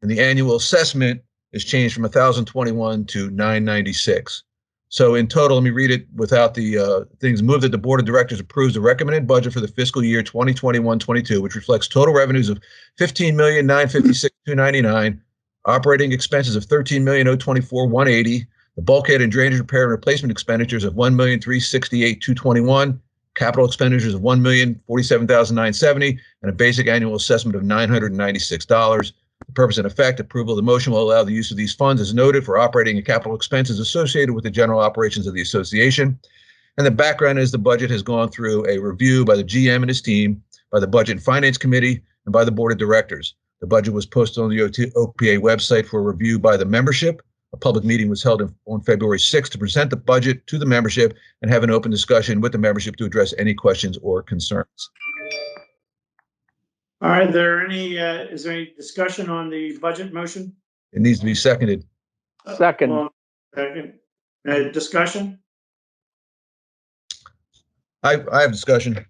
and the annual assessment is changed from 1,021 to 996. So in total, let me read it without the things. Move that the board of directors approves the recommended budget for the fiscal year 2021-22, which reflects total revenues of $15,956,299, operating expenses of $13,024,180, the bulkhead and drainage repair and replacement expenditures of $1,368,221, capital expenditures of $1,047,970, and a basic annual assessment of $996. The purpose and effect: approval of the motion will allow the use of these funds as noted for operating and capital expenses associated with the general operations of the association. And the background is the budget has gone through a review by the GM and his team, by the Budget and Finance Committee, and by the Board of Directors. The budget was posted on the OPA website for review by the membership. A public meeting was held on February 6th to present the budget to the membership and have an open discussion with the membership to address any questions or concerns. All right, is there any discussion on the budget motion? It needs to be seconded. Second. Second. Discussion? I have discussion.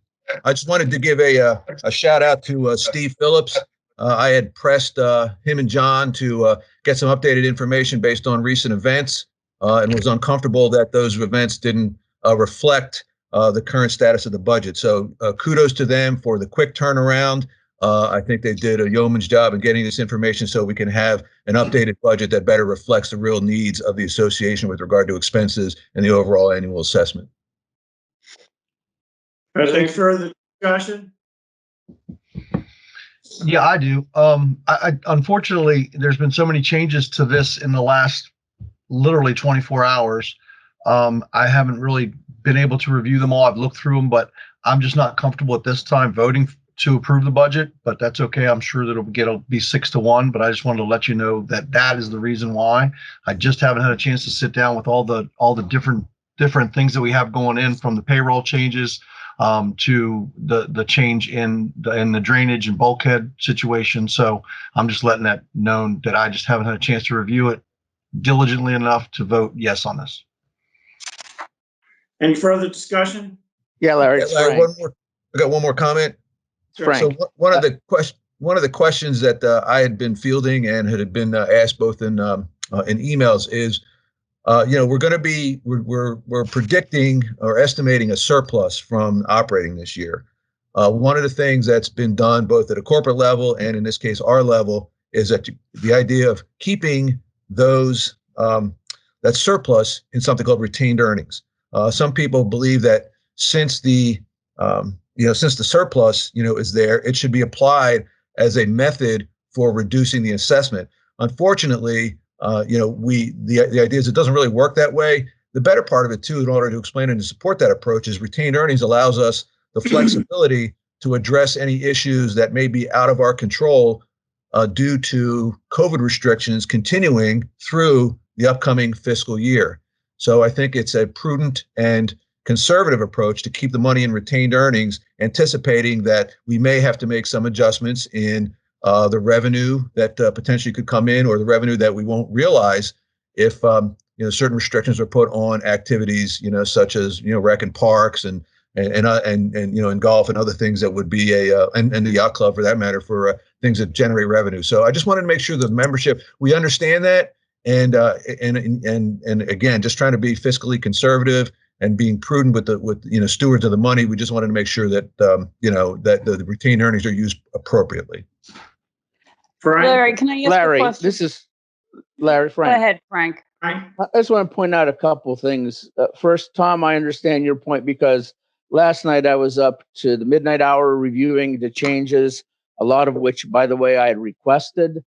I just wanted to give a shout out to Steve Phillips. I had pressed him and John to get some updated information based on recent events and was uncomfortable that those events didn't reflect the current status of the budget. So kudos to them for the quick turnaround. I think they did a yeoman's job in getting this information so we can have an updated budget that better reflects the real needs of the association with regard to expenses and the overall annual assessment. Any further discussion? Yeah, I do. I unfortunately, there's been so many changes to this in the last literally 24 hours. I haven't really been able to review them all. I've looked through them, but I'm just not comfortable at this time voting to approve the budget, but that's okay. I'm sure that it'll be 6-1, but I just wanted to let you know that that is the reason why. I just haven't had a chance to sit down with all the different things that we have going in, from the payroll changes to the change in the drainage and bulkhead situation. So I'm just letting that known that I just haven't had a chance to review it diligently enough to vote yes on this. Any further discussion? Yeah, Larry. I got one more comment. Sure. So one of the questions that I had been fielding and had been asked both in emails is, we're predicting or estimating a surplus from operating this year. One of the things that's been done both at a corporate level and in this case our level is that the idea of keeping those that surplus in something called retained earnings. Some people believe that since the surplus is there, it should be applied as a method for reducing the assessment. Unfortunately, the idea is it doesn't really work that way. The better part of it too, in order to explain and to support that approach, is retained earnings allows us the flexibility to address any issues that may be out of our control due to COVID restrictions continuing through the upcoming fiscal year. So I think it's a prudent and conservative approach to keep the money in retained earnings, anticipating that we may have to make some adjustments in the revenue that potentially could come in, or the revenue that we won't realize if certain restrictions are put on activities, such as rec and parks and golf and other things that would be and the yacht club for that matter, for things that generate revenue. So I just wanted to make sure the membership, we understand that, and again, just trying to be fiscally conservative and being prudent with stewards of the money. We just wanted to make sure that that the retained earnings are used appropriately. Frank? Larry, can I ask a question? This is Larry. Frank. Go ahead, Frank. I just want to point out a couple things. First, Tom, I understand your point because last night I was up to the midnight hour reviewing the changes, a lot of which, by the way, I had requested.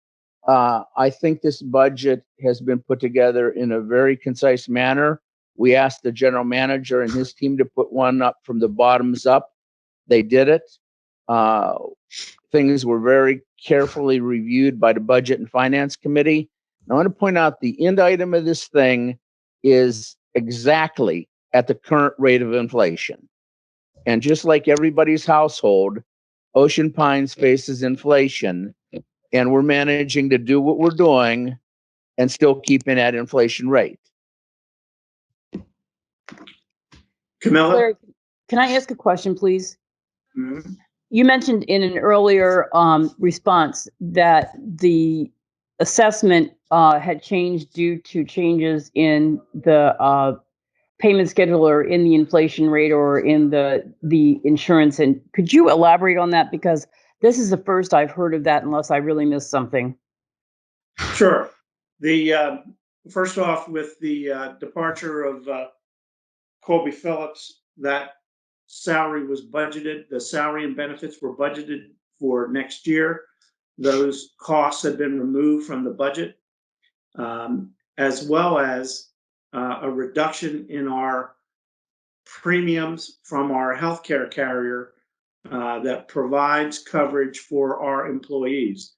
I think this budget has been put together in a very concise manner. We asked the general manager and his team to put one up from the bottoms up. They did it. Things were very carefully reviewed by the Budget and Finance Committee. And I want to point out the end item of this thing is exactly at the current rate of inflation. And just like everybody's household, Ocean Pines faces inflation. and we're managing to do what we're doing and still keeping that inflation rate. Camilla? Larry, can I ask a question, please? Mhm. You mentioned in an earlier response that the assessment had changed due to changes in the payment schedule or in the inflation rate or in the insurance. And could you elaborate on that? Because this is the first I've heard of that, unless I really missed something. Sure. The first off, with the departure of Colby Phillips, that salary was budgeted. The salary and benefits were budgeted for next year. Those costs had been removed from the budget, as well as a reduction in our premiums from our healthcare carrier that provides coverage for our employees.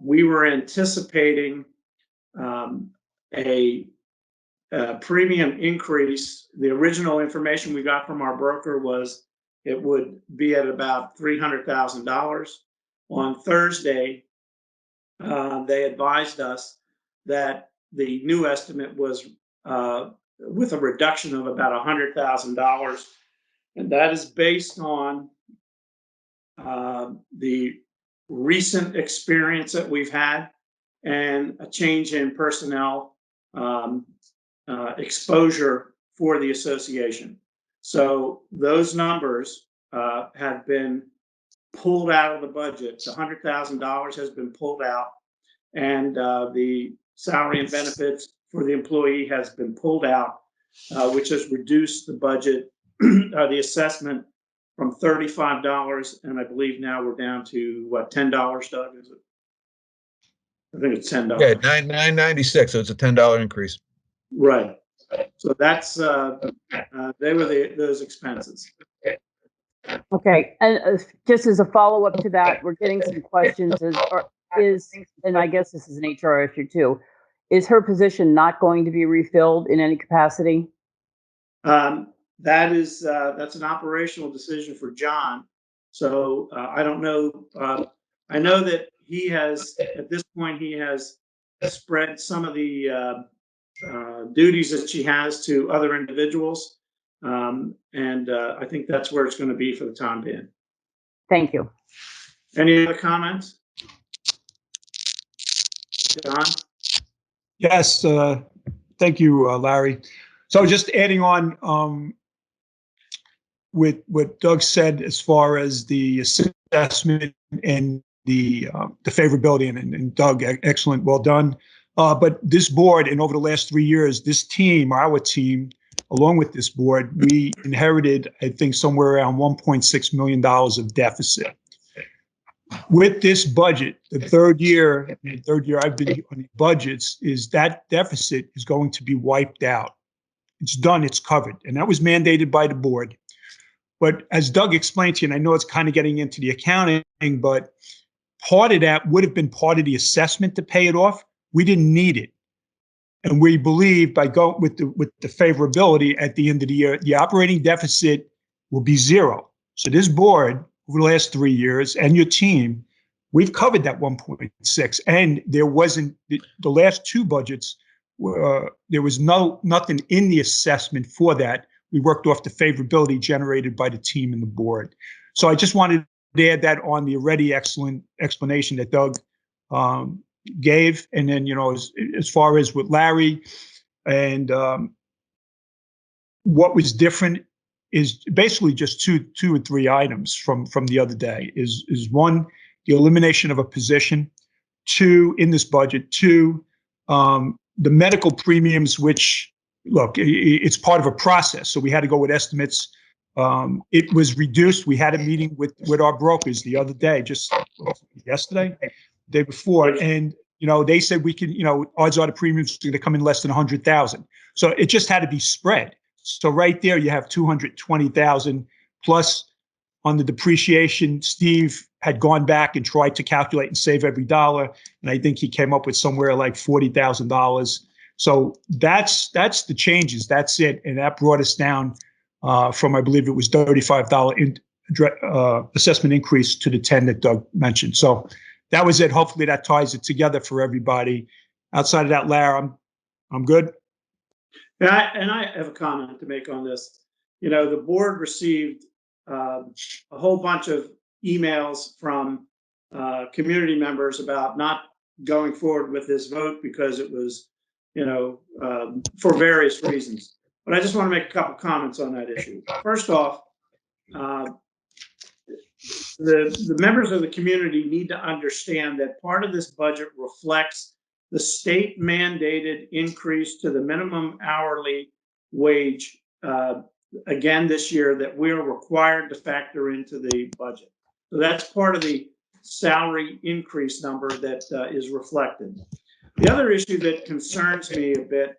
We were anticipating a premium increase. The original information we got from our broker was it would be at about $300,000. On Thursday, they advised us that the new estimate was with a reduction of about $100,000, and that is based on the recent experience that we've had and a change in personnel exposure for the association. So those numbers have been pulled out of the budget. The $100,000 has been pulled out, and the salary and benefits for the employee has been pulled out, which has reduced the budget, the assessment from $35, and I believe now we're down to what, $10, Doug? Is it? I think it's $10. Yeah, $9.96. So it's a $10 increase. Right. So that's they were those expenses. Okay, and just as a follow-up to that, we're getting some questions. And I guess this is an HR issue too. Is her position not going to be refilled in any capacity? That's an operational decision for John. So I don't know. I know that he has, at this point, he has spread some of the duties that she has to other individuals. And I think that's where it's going to be for the time being. Thank you. Any other comments? John? Yes, thank you, Larry. So just adding on with what Doug said as far as the assessment and the favorability, and Doug, excellent, well done. But this board, and over the last 3 years, this team, our team, along with this board, we inherited, I think, somewhere around $1.6 million of deficit. With this budget, the third year I've been on the budgets, is that deficit is going to be wiped out. It's done, it's covered. And that was mandated by the board. But as Doug explained to you, and I know it's kind of getting into the accounting, but part of that would have been part of the assessment to pay it off. We didn't need it. And we believe by going with the favorability at the end of the year, the operating deficit will be zero. So this board, over the last 3 years, and your team, we've covered that 1.6. And there wasn't, the last two budgets, there was nothing in the assessment for that. We worked off the favorability generated by the team and the board. So I just wanted to add that on the already excellent explanation that Doug gave. And then, as far as with Larry, and what was different is basically just two or three items from the other day. Is one, the elimination of a position. Two, in this budget. Two, the medical premiums, which, look, it's part of a process. So we had to go with estimates. It was reduced. We had a meeting with our brokers the other day, just yesterday, the day before, and they said we can, odds are the premiums are going to come in less than 100,000. So it just had to be spread. So right there, you have 220,000 plus on the depreciation. Steve had gone back and tried to calculate and save every dollar, and I think he came up with somewhere like $40,000. So that's the changes. That's it, and that brought us down from, I believe it was $35 assessment increase to the 10 that Doug mentioned. So that was it. Hopefully that ties it together for everybody. Outside of that, Larry, I'm good. And I have a comment to make on this. You know, the board received a whole bunch of emails from community members about not going forward with this vote because it was, you know, for various reasons. But I just want to make a couple comments on that issue. First off, the members of the community need to understand that part of this budget reflects the state mandated increase to the minimum hourly wage again this year that we're required to factor into the budget. So that's part of the salary increase number that is reflected. The other issue that concerns me a bit,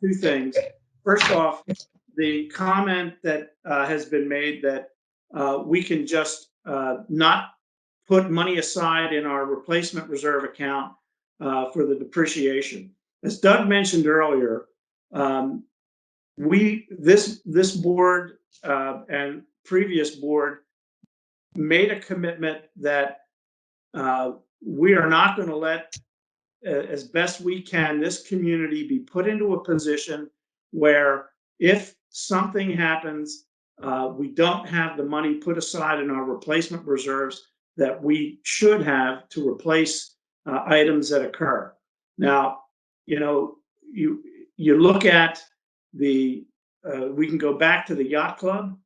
two things. First off, the comment that has been made that we can just not put money aside in our replacement reserve account for the depreciation. As Doug mentioned earlier, this board and previous board made a commitment that we are not going to let, as best we can, this community be put into a position where if something happens, we don't have the money put aside in our replacement reserves that we should have to replace items that occur. Now, you know, you look at the, we can go back to the yacht club.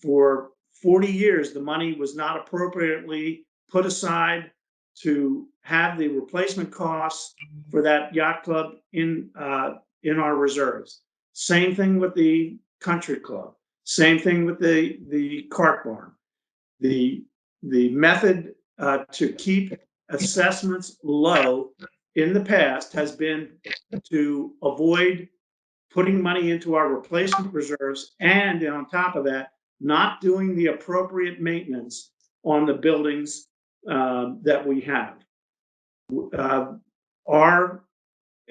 For 40 years, the money was not appropriately put aside to have the replacement costs for that yacht club in our reserves. Same thing with the country club. Same thing with the cart barn. The method to keep assessments low in the past has been to avoid putting money into our replacement reserves, and on top of that, not doing the appropriate maintenance on the buildings that we have.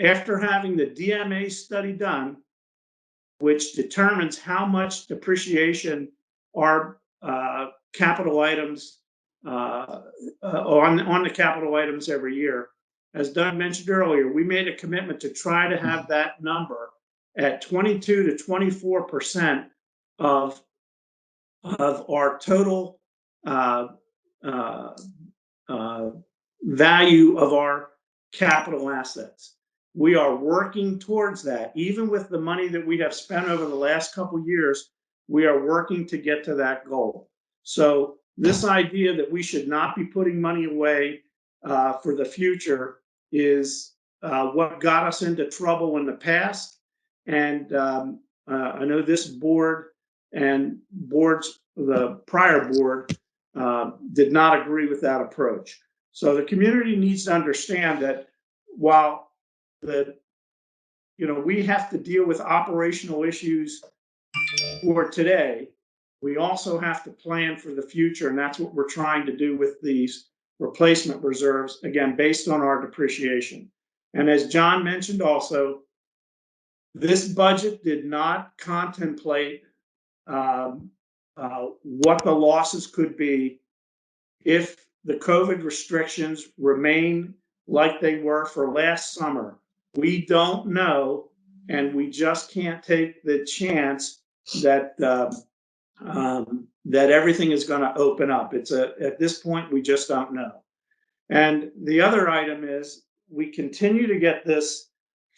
After having the DMA study done, which determines how much depreciation our capital items on the capital items every year, as Doug mentioned earlier, we made a commitment to try to have that number at 22 to 24% of our total value of our capital assets. We are working towards that. Even with the money that we have spent over the last couple of years, we are working to get to that goal. So this idea that we should not be putting money away for the future is what got us into trouble in the past. And I know this board and boards, the prior board, did not agree with that approach. So the community needs to understand that while we have to deal with operational issues for today, we also have to plan for the future, and that's what we're trying to do with these replacement reserves, again, based on our depreciation. And as John mentioned also, this budget did not contemplate what the losses could be if the COVID restrictions remain like they were for last summer. We don't know, and we just can't take the chance that that everything is going to open up. At this point, we just don't know. And the other item is we continue to get this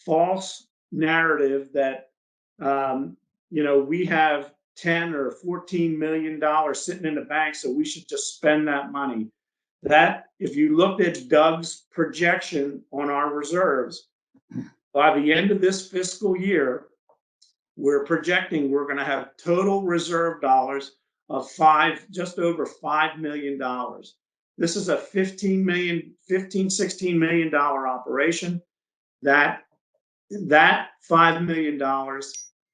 false narrative that we have $10 or $14 million sitting in the bank, so we should just spend that money. That, if you looked at Doug's projection on our reserves, by the end of this fiscal year, we're projecting we're going to have total reserve dollars of just over $5 million. This is a $16 million operation. That $5 million,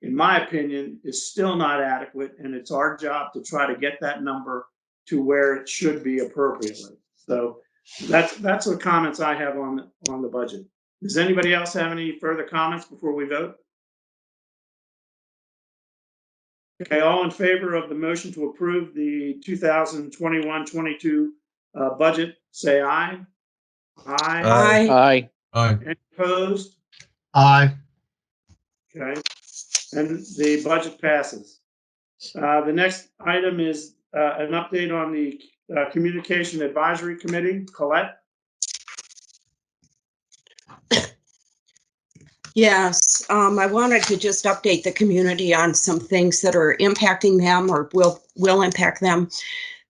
in my opinion, is still not adequate, and it's our job to try to get that number to where it should be appropriately. So that's the comments I have on the budget. Does anybody else have any further comments before we vote? Okay, all in favor of the motion to approve the 2021-22 budget, say aye. Aye. Aye. Aye. Aye. Any opposed? Aye. Okay, and the budget passes. The next item is an update on the Communication Advisory Committee. Colette? Yes, I wanted to just update the community on some things that are impacting them or will impact them.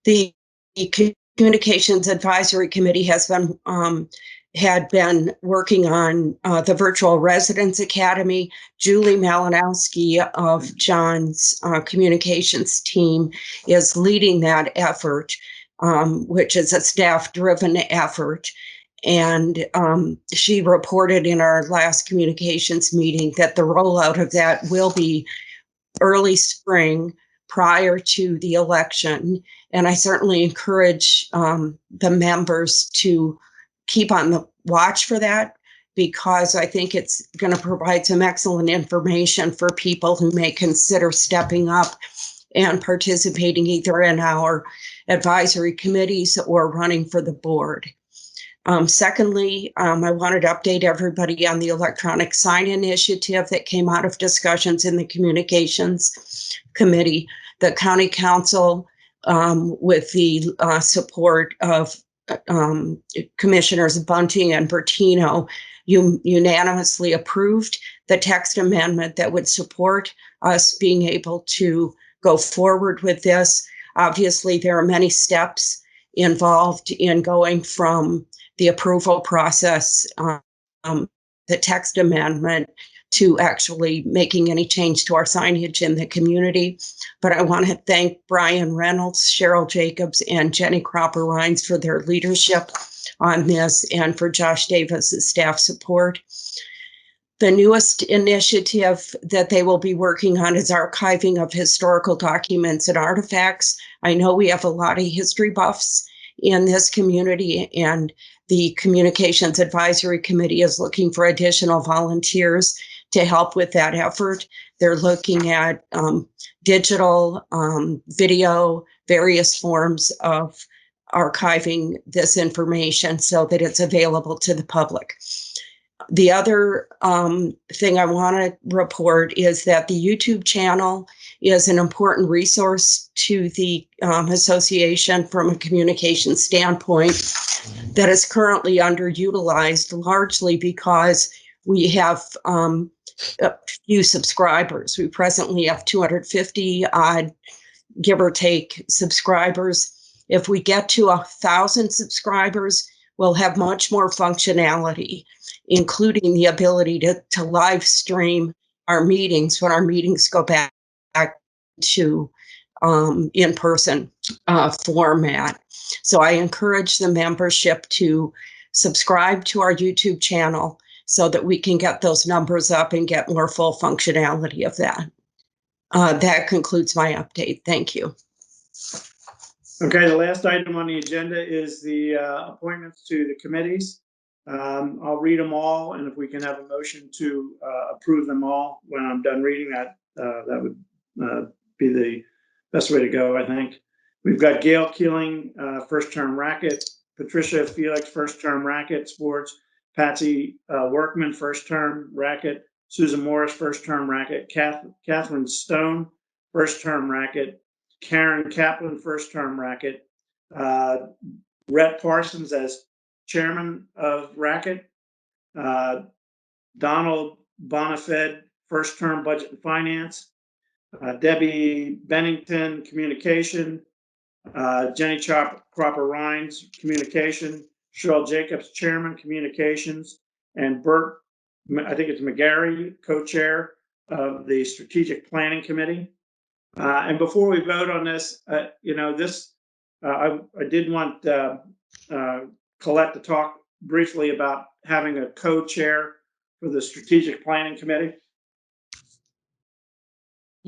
The Communications Advisory Committee had been working on the Virtual Residence Academy. Julie Malinowski of John's communications team is leading that effort, which is a staff-driven effort. And she reported in our last communications meeting that the rollout of that will be early spring prior to the election. And I certainly encourage the members to keep on the watch for that, because I think it's going to provide some excellent information for people who may consider stepping up and participating either in our advisory committees or running for the board. Secondly, I wanted to update everybody on the electronic sign initiative that came out of discussions in the communications committee. The county council, with the support of Commissioners Bunting and Bertino, unanimously approved the text amendment that would support us being able to go forward with this. Obviously, there are many steps involved in going from the approval process, the text amendment, to actually making any change to our signage in the community. But I want to thank Brian Reynolds, Cheryl Jacobs, and Jenny Cropper-Rines for their leadership on this, and for Josh Davis's staff support. The newest initiative that they will be working on is archiving of historical documents and artifacts. I know we have a lot of history buffs in this community, and the Communications Advisory Committee is looking for additional volunteers to help with that effort. They're looking at digital, video, various forms of archiving this information so that it's available to the public. The other thing I want to report is that the YouTube channel is an important resource to the association from a communication standpoint that is currently underutilized, largely because we have a few subscribers. We presently have 250 odd, give or take, subscribers. If we get to 1,000 subscribers, we'll have much more functionality, including the ability to live stream our meetings when our meetings go back to in-person format. So I encourage the membership to subscribe to our YouTube channel so that we can get those numbers up and get more full functionality of that. That concludes my update. Thank you. Okay, the last item on the agenda is the appointments to the committees. I'll read them all, and if we can have a motion to approve them all when I'm done reading that, that would be the best way to go, I think. We've got Gail Keeling, first-term racket, Patricia Felix, first-term racket sports, Patsy Workman, first-term racket, Susan Morris, first-term racket, Catherine Stone, first-term racket, Karen Kaplan, first-term racket, Rhett Parsons as chairman of racket, Donald Bonifed, first-term budget and finance, Debbie Bennington, communication, Jenny Cropper-Rines, communication, Cheryl Jacobs, chairman, communications, and Bert, I think it's McGarry, co-chair of the strategic planning committee. And before we vote on this, I did want Colette to talk briefly about having a co-chair for the strategic planning committee.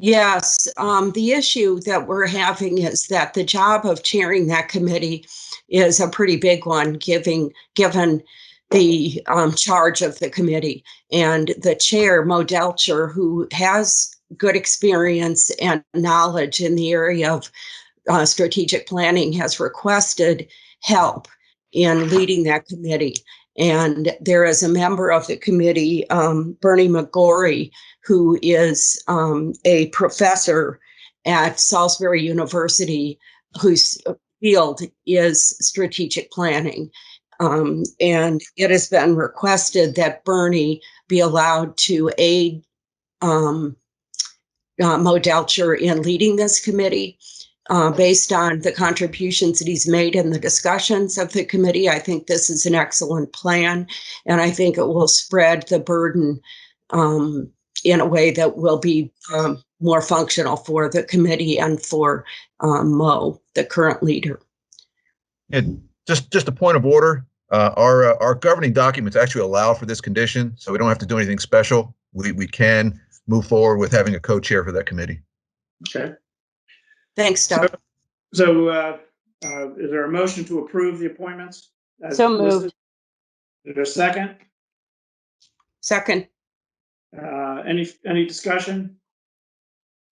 Yes, the issue that we're having is that the job of chairing that committee is a pretty big one, given the charge of the committee. And the chair, Mo Delcher, who has good experience and knowledge in the area of strategic planning has requested help in leading that committee. And there is a member of the committee, Bernie McGorry, who is a professor at Salisbury University, whose field is strategic planning. And it has been requested that Bernie be allowed to aid Mo Delcher in leading this committee. Based on the contributions that he's made in the discussions of the committee, I think this is an excellent plan, and I think it will spread the burden in a way that will be more functional for the committee and for Mo, the current leader. And just a point of order, our governing documents actually allow for this condition, so we don't have to do anything special. We can move forward with having a co-chair for that committee. Okay. Thanks, Doug. So is there a motion to approve the appointments? So moved. Is there a second? Second. Any discussion?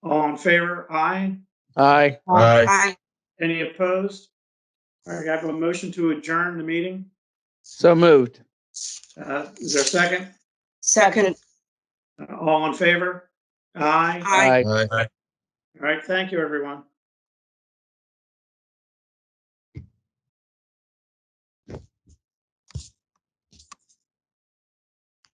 All in favor? Aye. Aye. Aye. Any opposed? All right, I have a motion to adjourn the meeting. So moved. Is there a second? Second. All in favor? Aye. Aye. Aye. All right, thank you, everyone.